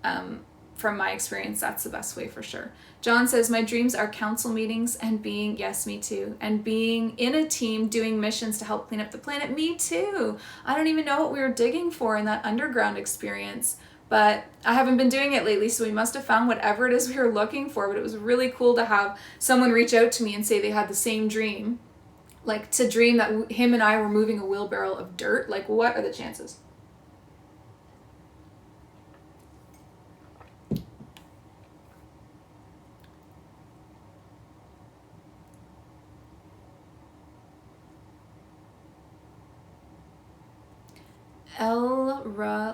From my experience, that's the best way for sure. John says, my dreams are council meetings and being, yes, me too, and being in a team doing missions to help clean up the planet. Me too. I don't even know what we were digging for in that underground experience. But I haven't been doing it lately, so we must have found whatever it is we were looking for. But it was really cool to have someone reach out to me and say they had the same dream. Like, to dream that him and I were moving a wheelbarrow of dirt. Like, what are the chances?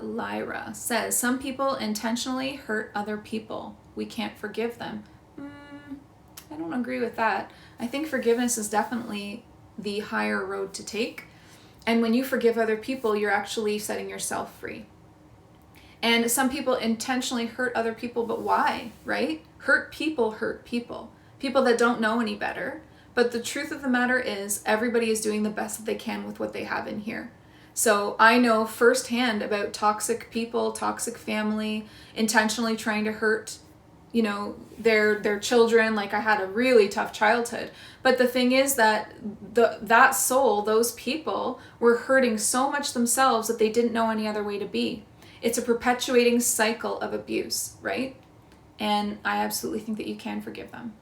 Lyra says, some people intentionally hurt other people. We can't forgive them. I don't agree with that. I think forgiveness is definitely the higher road to take. And when you forgive other people, you're actually setting yourself free. And some people intentionally hurt other people, but why, right? Hurt people hurt people. People that don't know any better. But the truth of the matter is, everybody is doing the best that they can with what they have in here. So I know firsthand about toxic people, toxic family, intentionally trying to hurt, you know, their children. Like, I had a really tough childhood. But the thing is that that soul, those people, were hurting so much themselves that they didn't know any other way to be. It's a perpetuating cycle of abuse, right? And I absolutely think that you can forgive them.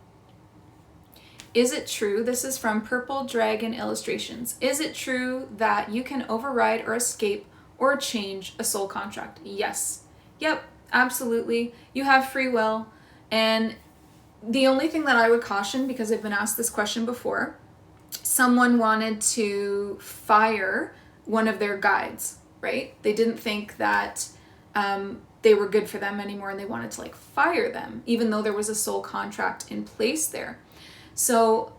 Is it true, this is from Purple Dragon Illustrations, is it true that you can override or escape or change a soul contract? Yes. Yep, absolutely. You have free will. And the only thing that I would caution, because I've been asked this question before, someone wanted to fire one of their guides, right? They didn't think that they were good for them anymore, and they wanted to, like, fire them, even though there was a soul contract in place there. So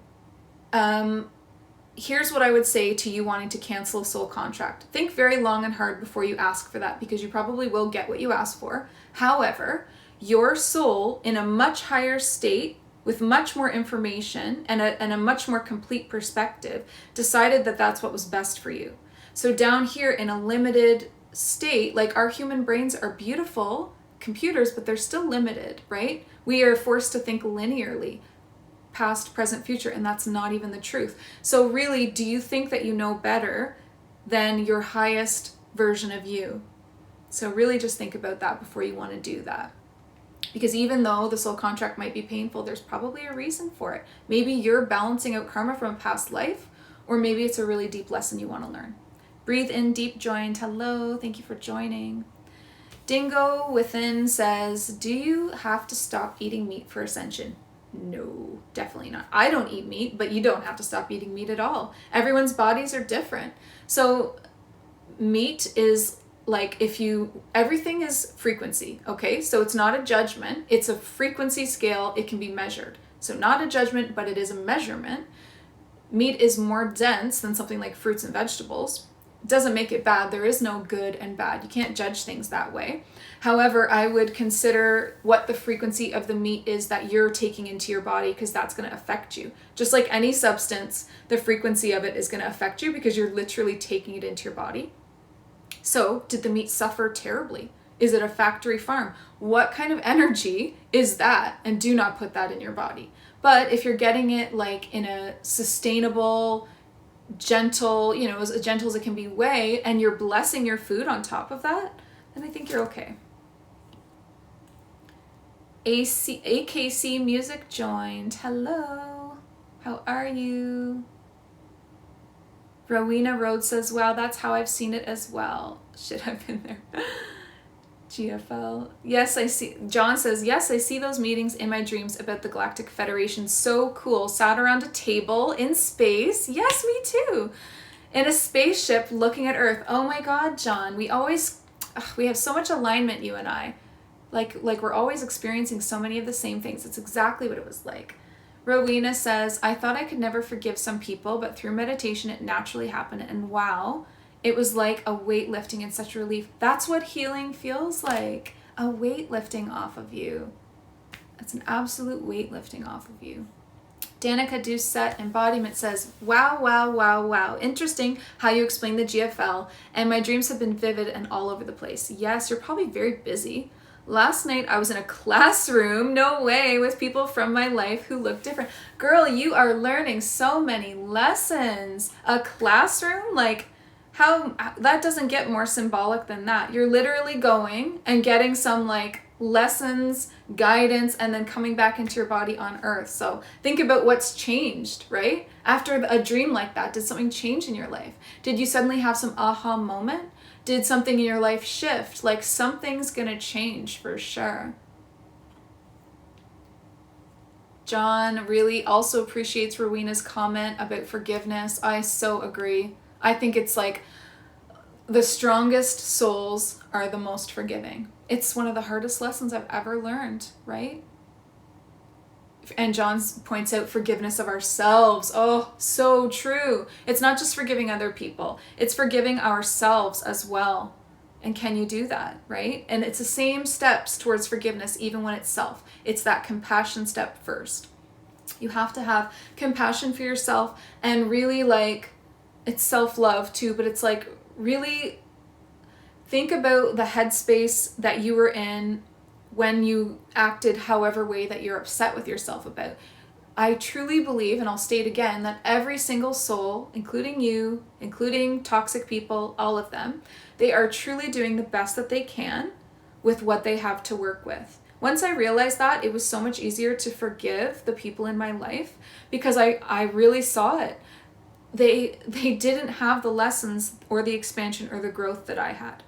here's what I would say to you wanting to cancel a soul contract. Think very long and hard before you ask for that, because you probably will get what you ask for. However, your soul, in a much higher state, with much more information and a much more complete perspective, decided that that's what was best for you. So down here in a limited state, like, our human brains are beautiful computers, but they're still limited, right? We are forced to think linearly. Past, present, future, and that's not even the truth. So really, do you think that you know better than your highest version of you? So really just think about that before you want to do that. Because even though the soul contract might be painful, there's probably a reason for it. Maybe you're balancing out karma from a past life, or maybe it's a really deep lesson you want to learn. Breathe in deep, joined. Hello, thank you for joining. Dingo Within says, do you have to stop eating meat for ascension? No, definitely not. I don't eat meat, but you don't have to stop eating meat at all. Everyone's bodies are different. So meat is like, everything is frequency, okay? So it's not a judgment. It's a frequency scale. It can be measured. So not a judgment, but it is a measurement. Meat is more dense than something like fruits and vegetables. It doesn't make it bad. There is no good and bad. You can't judge things that way. However, I would consider what the frequency of the meat is that you're taking into your body, because that's going to affect you. Just like any substance, the frequency of it is going to affect you because you're literally taking it into your body. So, did the meat suffer terribly? Is it a factory farm? What kind of energy is that? And do not put that in your body. But if you're getting it like in a sustainable, gentle, as gentle as it can be way, and you're blessing your food on top of that, then I think you're okay. AKC Music joined. Hello. How are you? Rowena Road says, wow, that's how I've seen it as well. Shit, I've been there. GFL. Yes, I see. John says, yes, I see those meetings in my dreams about the Galactic Federation. So cool. Sat around a table in space. Yes, me too. In a spaceship looking at Earth. Oh my God, John. We have so much alignment, you and I. Like we're always experiencing so many of the same things. It's exactly what it was like. Rowena says, I thought I could never forgive some people, but through meditation it naturally happened. And wow, it was like a weight lifting and such relief. That's what healing feels like. A weight lifting off of you. It's an absolute weight lifting off of you. Danica Doucette Embodiment says, wow, wow, wow, wow. Interesting how you explain the GFL, and my dreams have been vivid and all over the place. Yes, you're probably very busy. Last night I was in a classroom, no way, with people from my life who look different. Girl, you are learning so many lessons. A classroom? Like, How that doesn't get more symbolic than that. You're literally going and getting some like lessons, guidance, and then coming back into your body on earth. So think about what's changed, right? After a dream like that, did something change in your life? Did you suddenly have some aha moment? Did something in your life shift? Like something's gonna change for sure. John really also appreciates Rowena's comment about forgiveness. I so agree. I think it's like the strongest souls are the most forgiving. It's one of the hardest lessons I've ever learned, right? And John points out forgiveness of ourselves. Oh, so true. It's not just forgiving other people. It's forgiving ourselves as well. And can you do that, right? And it's the same steps towards forgiveness, even when it's self. It's that compassion step first. You have to have compassion for yourself and really like, it's self-love too, but it's like really think about the headspace that you were in when you acted however way that you're upset with yourself about. I truly believe, and I'll state again, that every single soul, including you, including toxic people, all of them, they are truly doing the best that they can with what they have to work with. Once I realized that, it was so much easier to forgive the people in my life because I really saw it. They didn't have the lessons or the expansion or the growth that I had.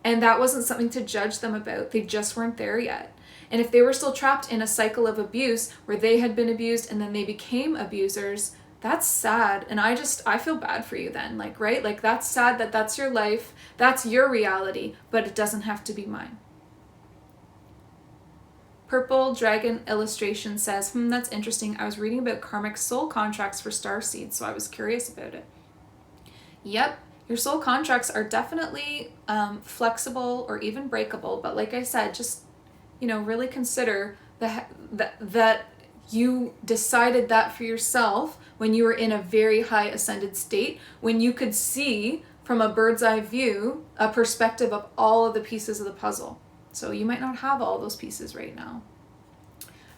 And that wasn't something to judge them about. They just weren't there yet. And if they were still trapped in a cycle of abuse where they had been abused and then they became abusers, that's sad. And I feel bad for you then, like, right? Like that's sad that that's your life, that's your reality, but it doesn't have to be mine. Purple Dragon Illustration says, that's interesting. I was reading about karmic soul contracts for Starseed, so I was curious about it. Yep, your soul contracts are definitely flexible or even breakable, but like I said, just, really consider that you decided that for yourself when you were in a very high ascended state, when you could see from a bird's eye view a perspective of all of the pieces of the puzzle. So you might not have all those pieces right now.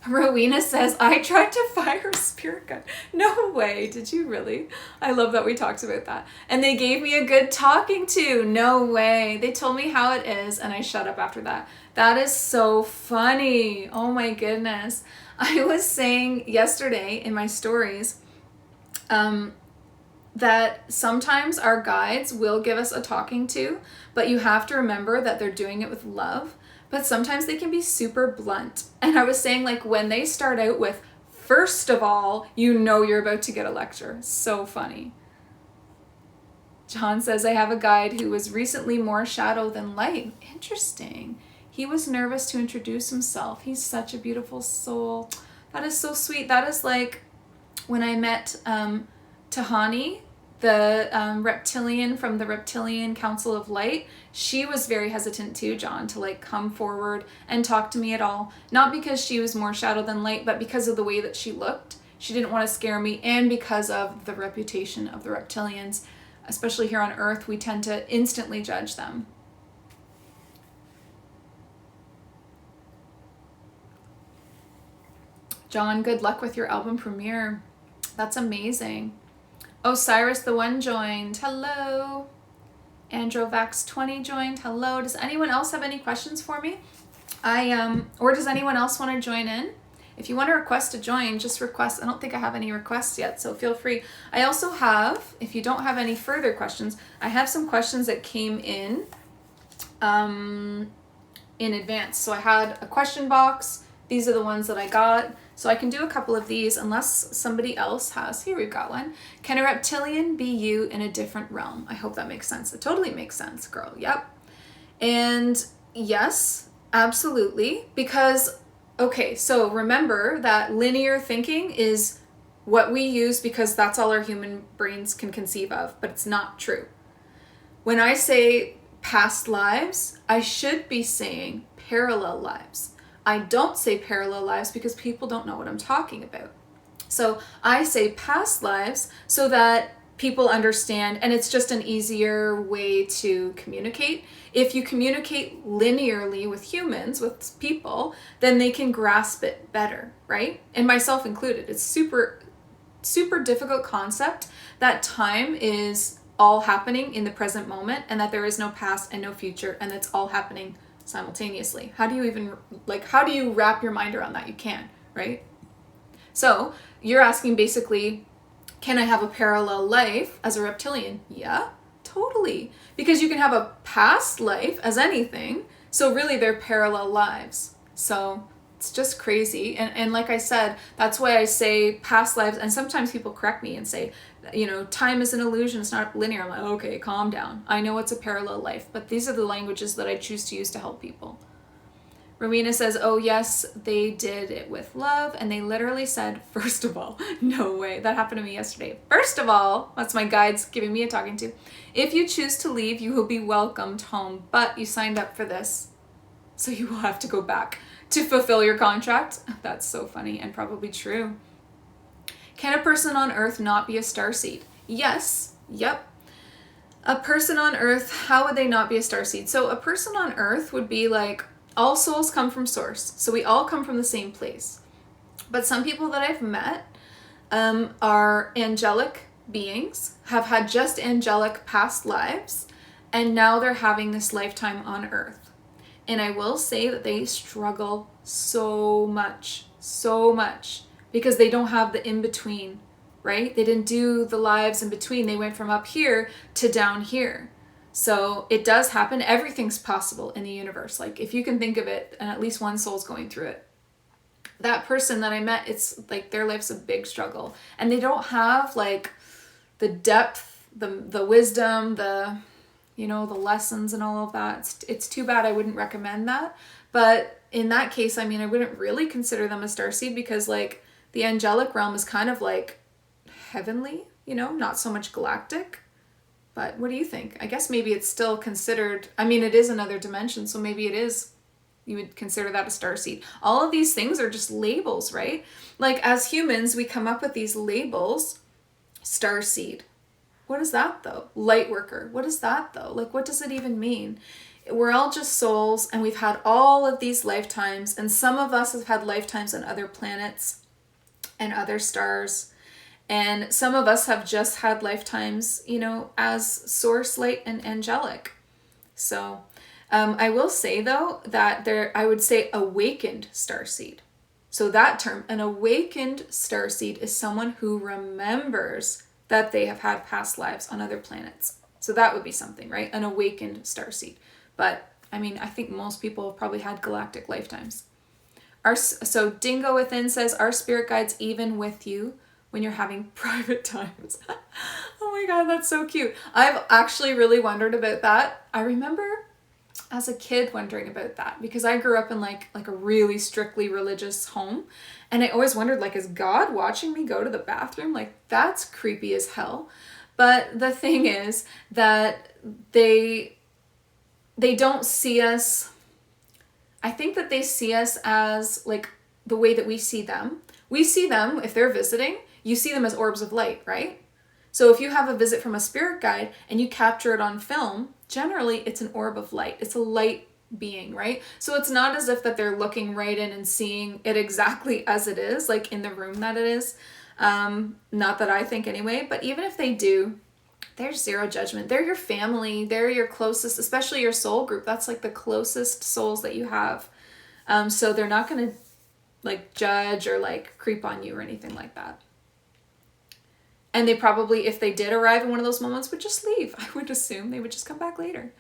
Rowena says, I tried to fire a spirit gun. No way. Did you really? I love that we talked about that. And they gave me a good talking to. No way. They told me how it is and I shut up after that. That is so funny. Oh my goodness. I was saying yesterday in my stories that sometimes our guides will give us a talking to, but you have to remember that they're doing it with love. But sometimes they can be super blunt. And I was saying, like, when they start out with, first of all, you're about to get a lecture. So funny. John says, I have a guide who was recently more shadow than light. Interesting. He was nervous to introduce himself. He's such a beautiful soul. That is so sweet. That is like when I met Tahani, the reptilian from the Reptilian Council of Light. She was very hesitant too, John, to like come forward and talk to me at all. Not because she was more shadow than light, but because of the way that she looked. She didn't want to scare me, and because of the reputation of the reptilians. Especially here on Earth, we tend to instantly judge them. John, good luck with your album premiere. That's amazing. Osiris the One joined. Hello. Androvax20 joined. Hello. Does anyone else have any questions for me? Or does anyone else want to join in? If you want to request to join, just request. I don't think I have any requests yet, so feel free. I also have, if you don't have any further questions, I have some questions that came in advance. So I had a question box. These are the ones that I got. So I can do a couple of these unless somebody else has. Here we've got one. Can a reptilian be you in a different realm? I hope that makes sense. It totally makes sense, girl. Yep. And yes, absolutely. Because, okay, so remember that linear thinking is what we use because that's all our human brains can conceive of, but it's not true. When I say past lives, I should be saying parallel lives. I don't say parallel lives because people don't know what I'm talking about. So I say past lives so that people understand, and it's just an easier way to communicate. If you communicate linearly with humans, with people, then they can grasp it better, right? And myself included. It's super, super difficult concept that time is all happening in the present moment, and that there is no past and no future, and it's all happening simultaneously. How do you wrap your mind around that? You can't, right? So you're asking basically, can I have a parallel life as a reptilian? Yeah, totally. Because you can have a past life as anything. So really they're parallel lives. So it's just crazy. And like I said, that's why I say past lives. And sometimes people correct me and say, time is an illusion. It's not linear. I'm like, okay, calm down. I know it's a parallel life, but these are the languages that I choose to use to help people. Rowena says, oh yes, they did it with love. And they literally said, first of all, no way. That happened to me yesterday. First of all, that's my guides giving me a talking to. If you choose to leave, you will be welcomed home, but you signed up for this. So you will have to go back to fulfill your contract. That's so funny and probably true. Can a person on Earth not be a starseed? Yes. Yep. A person on Earth, how would they not be a starseed? So a person on Earth would be like, all souls come from source. So we all come from the same place. But some people that I've met are angelic beings, have had just angelic past lives, and now they're having this lifetime on Earth. And I will say that they struggle so much, because they don't have the in-between, right? They didn't do the lives in between. They went from up here to down here. So it does happen. Everything's possible in the universe. Like if you can think of it, and at least one soul's going through it. That person that I met, it's like their life's a big struggle. And they don't have like the depth, the wisdom, the lessons and all of that. It's too bad. I wouldn't recommend that. But in that case, I wouldn't really consider them a starseed, because like the angelic realm is kind of like heavenly, not so much galactic. But what do you think? I guess maybe it's still considered, it is another dimension, so maybe it is, you would consider that a starseed. All of these things are just labels, right? Like as humans, we come up with these labels. Starseed. What is that though? Lightworker. What is that though? Like what does it even mean? We're all just souls, and we've had all of these lifetimes, and some of us have had lifetimes on other planets and other stars. And some of us have just had lifetimes, as source, light, and angelic. So I will say, though, that I would say awakened starseed. So that term, an awakened starseed, is someone who remembers that they have had past lives on other planets. So that would be something, right? An awakened starseed. But, I think most people have probably had galactic lifetimes. So Dingo Within says, are spirit guides even with you when you're having private times? Oh my God, that's so cute. I've actually really wondered about that. I remember as a kid wondering about that, because I grew up in like a really strictly religious home, and I always wondered, like, is God watching me go to the bathroom? Like, that's creepy as hell. But the thing is that they don't see us. I think that they see us as like the way that we see them. We see them, if they're visiting, you see them as orbs of light, right? So if you have a visit from a spirit guide and you capture it on film, generally it's an orb of light. It's a light being, right? So it's not as if that they're looking right in and seeing it exactly as it is, like in the room that it is. Not that I think anyway, but even if they do, there's zero judgment. They're your family. They're your closest, especially your soul group. That's like the closest souls that you have. So they're not going to like judge or like creep on you or anything like that. And they probably, if they did arrive in one of those moments, would just leave. I would assume they would just come back later.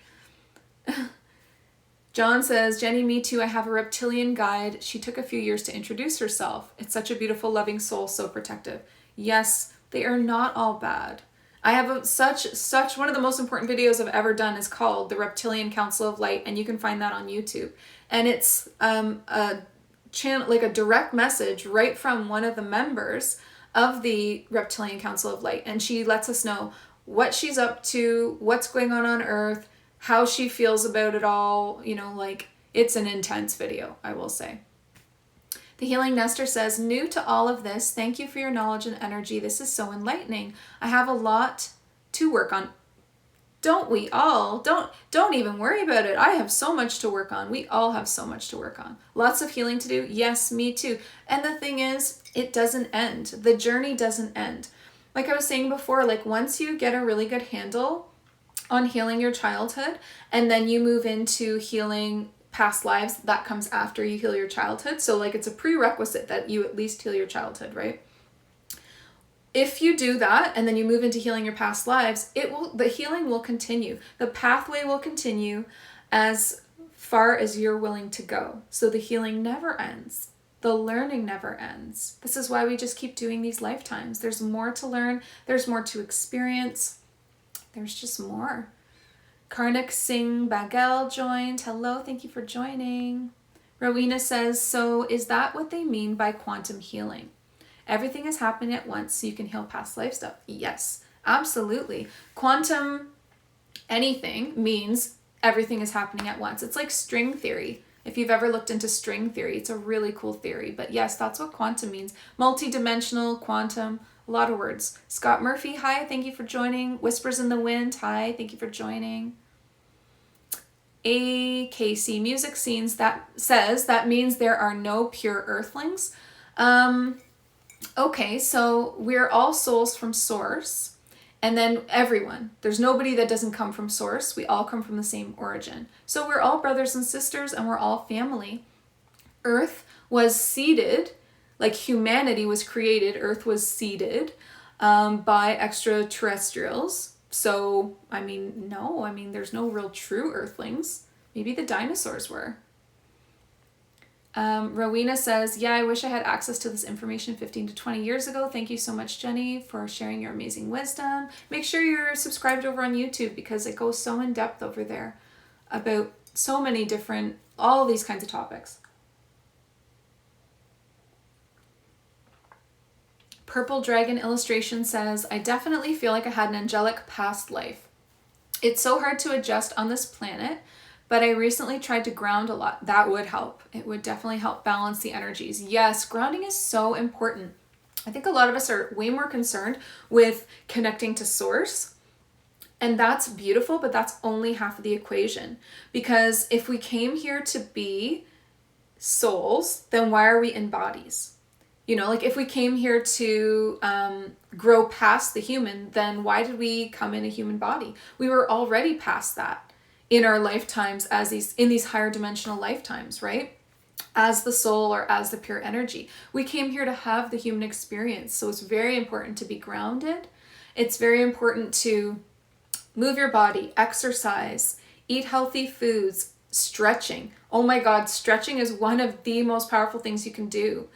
John says, Jenny, me too. I have a reptilian guide. She took a few years to introduce herself. It's such a beautiful, loving soul, so protective. Yes, they are not all bad. I have such one of the most important videos I've ever done is called The Reptilian Council of Light, and you can find that on YouTube. And it's a channel, like a direct message right from one of the members of the Reptilian Council of Light, and she lets us know what she's up to, what's going on Earth, how she feels about it all. Like, it's an intense video, I will say. The Healing Nestor says, new to all of this, thank you for your knowledge and energy. This is so enlightening. I have a lot to work on. Don't we all? Don't even worry about it. I have so much to work on. We all have so much to work on. Lots of healing to do. Yes, me too. And the thing is, it doesn't end. The journey doesn't end. like I was saying before, like once you get a really good handle on healing your childhood, and then you move into healing past lives, that comes after you heal your childhood. So like it's a prerequisite that you at least heal your childhood, right? If you do that and then you move into healing your past lives, the healing will continue. The pathway will continue as far as you're willing to go. So the healing never ends. The learning never ends. This is why we just keep doing these lifetimes. There's more to learn. There's more to experience. There's just more. Karmic Singh Bagel joined. Hello, thank you for joining. Rowena says, so is that what they mean by quantum healing? Everything is happening at once so you can heal past life stuff. Yes, absolutely. Quantum anything means everything is happening at once. It's like string theory. If you've ever looked into string theory, it's a really cool theory. But yes, that's what quantum means. Multidimensional, quantum, a lot of words. Scott Murphy, hi, thank you for joining. Whispers in the Wind, hi, thank you for joining. AKC Music Scenes, that says that means there are no pure earthlings. Okay, so we're all souls from source, and then everyone. There's nobody that doesn't come from source. We all come from the same origin. So we're all brothers and sisters, and we're all family. Earth was seeded, like humanity was created, Earth was seeded by extraterrestrials. So, there's no real true earthlings. Maybe the dinosaurs were. Rowena says, yeah, I wish I had access to this information 15 to 20 years ago. Thank you so much, Jenny, for sharing your amazing wisdom. Make sure you're subscribed over on YouTube because it goes so in depth over there about so many different, all these kinds of topics. Purple Dragon Illustration says, I definitely feel like I had an angelic past life. It's so hard to adjust on this planet, but I recently tried to ground a lot. That would help. It would definitely help balance the energies. Yes, grounding is so important. I think a lot of us are way more concerned with connecting to source. And that's beautiful, but that's only half of the equation. Because if we came here to be souls, then why are we in bodies? You know, like if we came here to grow past the human, then why did we come in a human body? We were already past that in our lifetimes in these higher dimensional lifetimes, right? As the soul or as the pure energy. We came here to have the human experience. So it's very important to be grounded. It's very important to move your body, exercise, eat healthy foods, stretching. Oh my God, stretching is one of the most powerful things you can do.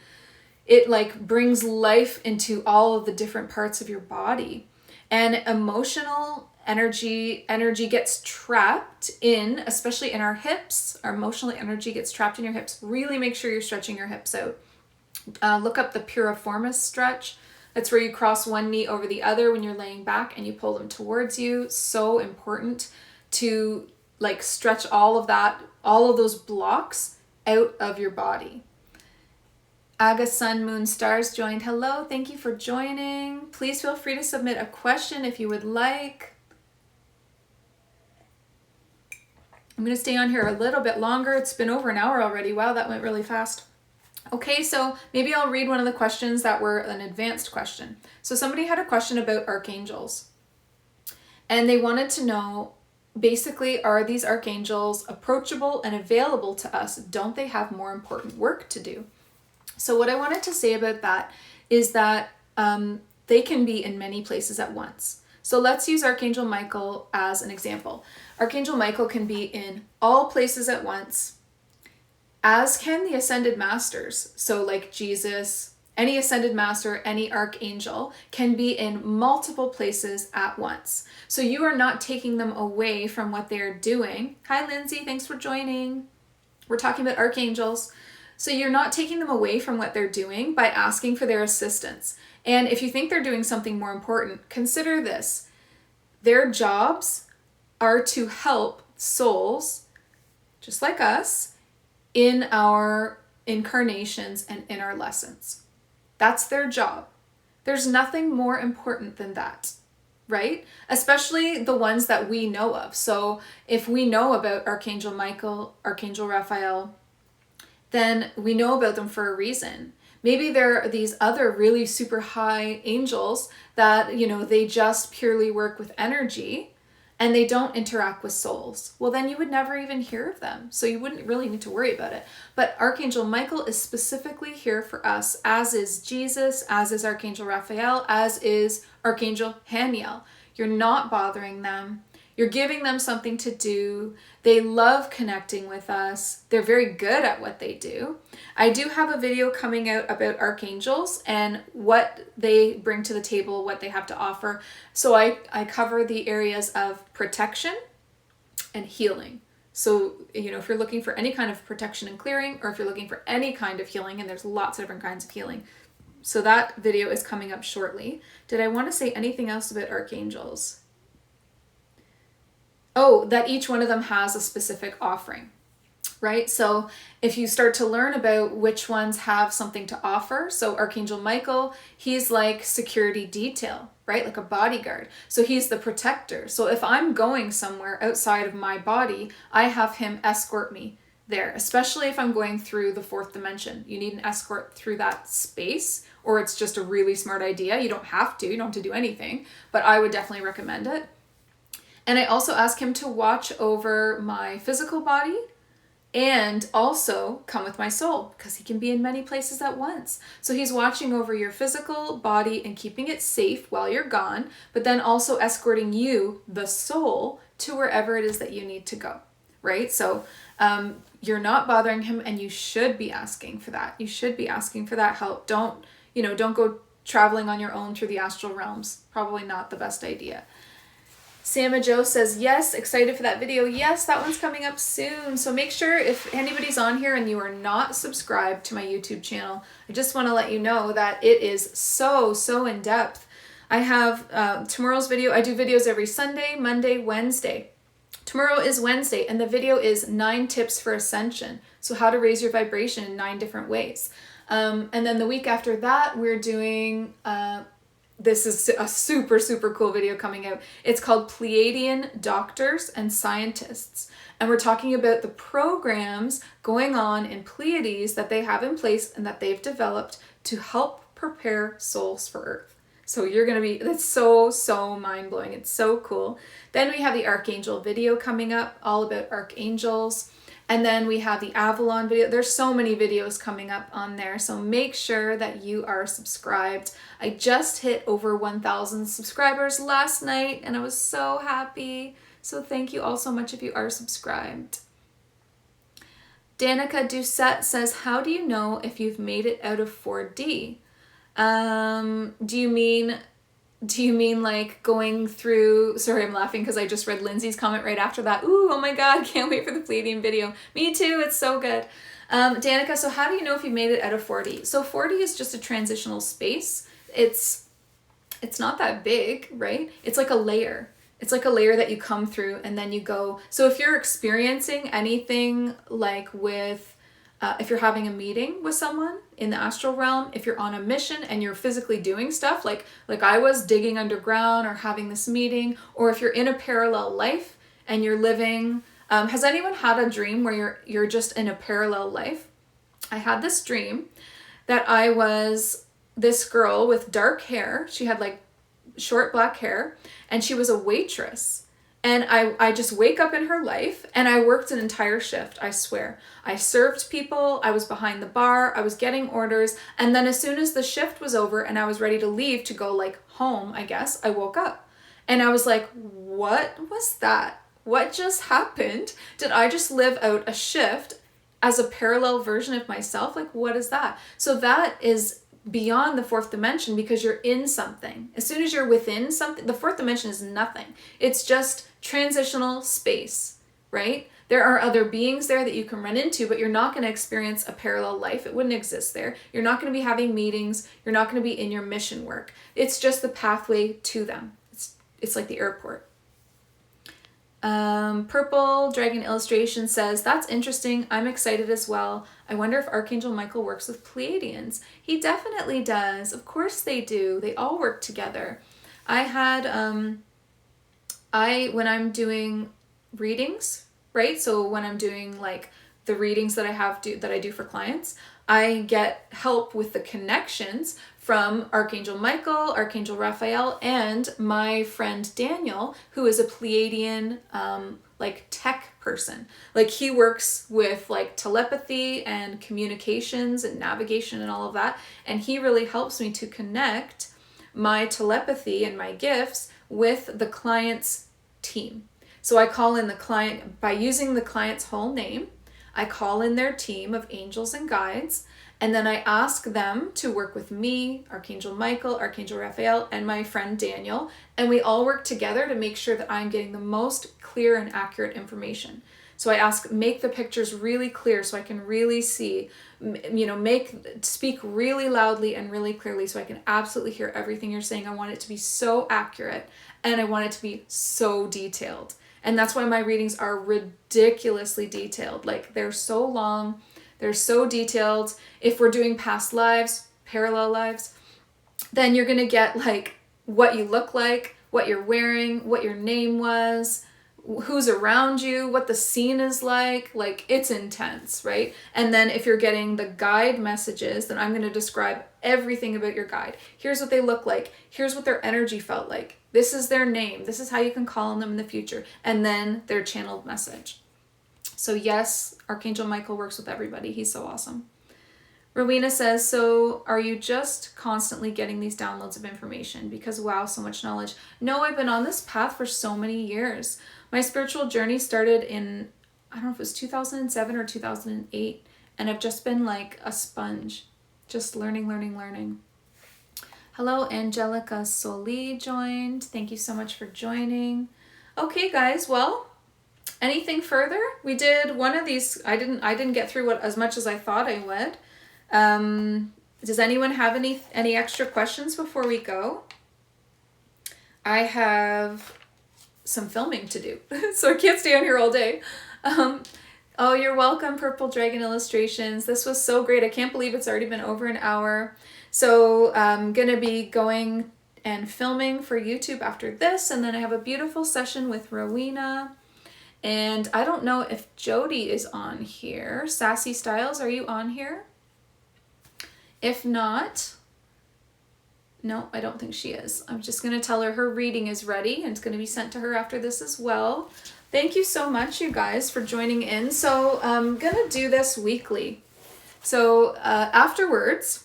It like brings life into all of the different parts of your body. And emotional energy gets trapped in, especially in our hips. Our emotional energy gets trapped in your hips. Really make sure you're stretching your hips out. Look up the piriformis stretch. That's where you cross one knee over the other when you're laying back and you pull them towards you. So important to like stretch all of that, all of those blocks out of your body. Aga Sun Moon Stars joined. Hello, thank you for joining. Please feel free to submit a question if you would like. I'm going to stay on here a little bit longer. It's been over an hour already. Wow, that went really fast. Okay, so maybe I'll read one of the questions that were an advanced question. So somebody had a question about archangels. And they wanted to know, basically, are these archangels approachable and available to us? Don't they have more important work to do? So what I wanted to say about that is that they can be in many places at once. So let's use Archangel Michael as an example. Archangel Michael can be in all places at once, as can the Ascended Masters. So like Jesus, any Ascended Master, any Archangel can be in multiple places at once. So you are not taking them away from what they're doing. Hi, Lindsay. Thanks for joining. We're talking about Archangels. So you're not taking them away from what they're doing by asking for their assistance. And if you think they're doing something more important, consider this. Their jobs are to help souls, just like us, in our incarnations and in our lessons. That's their job. There's nothing more important than that, right? Especially the ones that we know of. So if we know about Archangel Michael, Archangel Raphael, then we know about them for a reason. Maybe there are these other really super high angels that, you know, they just purely work with energy and they don't interact with souls. Well, then you would never even hear of them. So you wouldn't really need to worry about it. But Archangel Michael is specifically here for us, as is Jesus, as is Archangel Raphael, as is Archangel Haniel. You're not bothering them. You're giving them something to do. They love connecting with us. They're very good at what they do. I do have a video coming out about archangels and what they bring to the table, what they have to offer. So I cover the areas of protection and healing. So, you know, if you're looking for any kind of protection and clearing, or if you're looking for any kind of healing, and there's lots of different kinds of healing. So that video is coming up shortly. Did I want to say anything else about archangels? Oh, that each one of them has a specific offering, right? So if you start to learn about which ones have something to offer, so Archangel Michael, he's like security detail, right? Like a bodyguard. So he's the protector. So if I'm going somewhere outside of my body, I have him escort me there, especially if I'm going through the fourth dimension. You need an escort through that space, or it's just a really smart idea. You don't have to do anything, but I would definitely recommend it. And I also ask him to watch over my physical body and also come with my soul, because he can be in many places at once. So he's watching over your physical body and keeping it safe while you're gone, but then also escorting you, the soul, to wherever it is that you need to go, right? So you're not bothering him, and you should be asking for that. You should be asking for that help. Don't go traveling on your own through the astral realms. Probably not the best idea. Sama Joe says, yes, excited for that video. Yes, that one's coming up soon. So make sure, if anybody's on here and you are not subscribed to my YouTube channel, I just want to let you know that it is so in depth. I have tomorrow's video. I do videos every Sunday, Monday, Wednesday. Tomorrow is Wednesday, and the video is 9 tips for Ascension. So how to raise your vibration in 9 different ways. And then the week after that, we're doing... this is a super cool video coming out. It's called Pleiadian Doctors and Scientists. And we're talking about the programs going on in Pleiades that they have in place and that they've developed to help prepare souls for Earth. So you're going to be, that's so mind-blowing. It's so cool. Then we have the Archangel video coming up, all about Archangels. And then we have the Avalon video. There's so many videos coming up on there. So make sure that you are subscribed. I just hit over 1,000 subscribers last night, and I was so happy. So thank you all so much if you are subscribed. Danica Doucette says, how do you know if you've made it out of 4D? Do you mean like going through... Sorry, I'm laughing because I just read Lindsay's comment right after that. Ooh, oh my God, can't wait for the Pleiadian video. Me too, it's so good. Danica, so how do you know if you made it out of 4D? So 4D is just a transitional space. It's not that big, right? It's like a layer. It's like a layer that you come through and then you go... So if you're experiencing anything like with... if you're having a meeting with someone in the astral realm, if you're on a mission and you're physically doing stuff like I was digging underground or having this meeting, or if you're in a parallel life and you're living, has anyone had a dream where you're just in a parallel life? I had this dream that I was this girl with dark hair. She had like short black hair, and she was a waitress. And I just wake up in her life, and I worked an entire shift, I swear. I served people, I was behind the bar, I was getting orders, and then as soon as the shift was over and I was ready to leave to go like home, I guess, I woke up. And I was like, what was that? What just happened? Did I just live out a shift as a parallel version of myself? Like, what is that? So that is beyond the fourth dimension, because you're in something. As soon as you're within something, the fourth dimension is nothing. It's just transitional space, right? There are other beings there that you can run into, but you're not going to experience a parallel life. It wouldn't exist there. You're not going to be having meetings. You're not going to be in your mission work. It's just the pathway to them. It's like the airport. Purple Dragon Illustration says, that's interesting. I'm excited as well. I wonder if Archangel Michael works with Pleiadians. He definitely does. Of course they do. They all work together. I had, when I'm doing readings, right? So when I'm doing like the readings that I do for clients, I get help with the connections from Archangel Michael, Archangel Raphael, and my friend Daniel, who is a Pleiadian like tech person. Like he works with like telepathy and communications and navigation and all of that. And he really helps me to connect my telepathy and my gifts with the client's team. So I call in the client by using the client's whole name. I call in their team of angels and guides, and then I ask them to work with me, Archangel Michael, Archangel Raphael, and my friend Daniel, and we all work together to make sure that I'm getting the most clear and accurate information. So I ask, make the pictures really clear so I can really see, speak really loudly and really clearly so I can absolutely hear everything you're saying. I want it to be so accurate, and I want it to be so detailed. And that's why my readings are ridiculously detailed. Like they're so long, they're so detailed. If we're doing past lives, parallel lives, then you're gonna get like what you look like, what you're wearing, what your name was, who's around you, what the scene is like it's intense, right? And then if you're getting the guide messages, then I'm going to describe everything about your guide. Here's what they look like. Here's what their energy felt like. This is their name. This is how you can call on them in the future. And then their channeled message. So yes, Archangel Michael works with everybody. He's so awesome. Rowena says, so are you just constantly getting these downloads of information? Because wow, so much knowledge. No, I've been on this path for so many years. My spiritual journey started in, I don't know if it was 2007 or 2008. And I've just been like a sponge, just learning. Hello, Angelica Soli joined. Thank you so much for joining. Okay, guys, well, anything further? We did one of these. I didn't get through as much as I thought I would. Does anyone have any extra questions before we go? I have some filming to do, so I can't stay on here all day. Oh, you're welcome, Purple Dragon Illustrations. This was so great. I can't believe it's already been over an hour. So I'm going to be going and filming for YouTube after this, and then I have a beautiful session with Rowena. And I don't know if Jody is on here. Sassy Styles, are you on here? If not, no, I don't think she is. I'm just going to tell her reading is ready and it's going to be sent to her after this as well. Thank you so much, you guys, for joining in. So I'm going to do this weekly. So afterwards,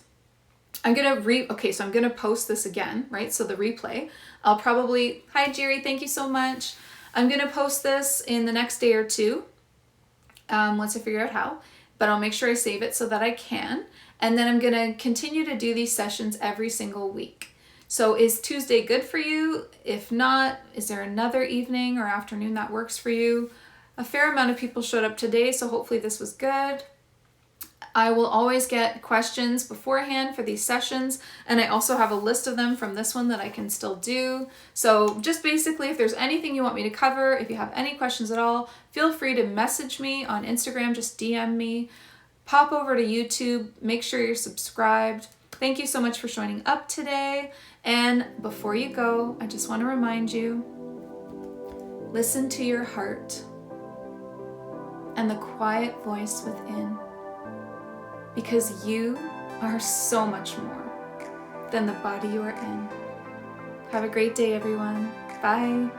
I'm going to so I'm going to post this again, right? So the replay, I'll probably, hi Jerry, thank you so much. I'm going to post this in the next day or two, once I figure out how, but I'll make sure I save it so that I can. And then I'm going to continue to do these sessions every single week. So is Tuesday good for you? If not, is there another evening or afternoon that works for you? A fair amount of people showed up today, so hopefully this was good. I will always get questions beforehand for these sessions, and I also have a list of them from this one that I can still do. So just basically, if there's anything you want me to cover, if you have any questions at all, feel free to message me on Instagram, just DM me. Pop over to YouTube, make sure you're subscribed. Thank you so much for showing up today. And before you go, I just want to remind you, listen to your heart and the quiet voice within, because you are so much more than the body you are in. Have a great day, everyone. Bye.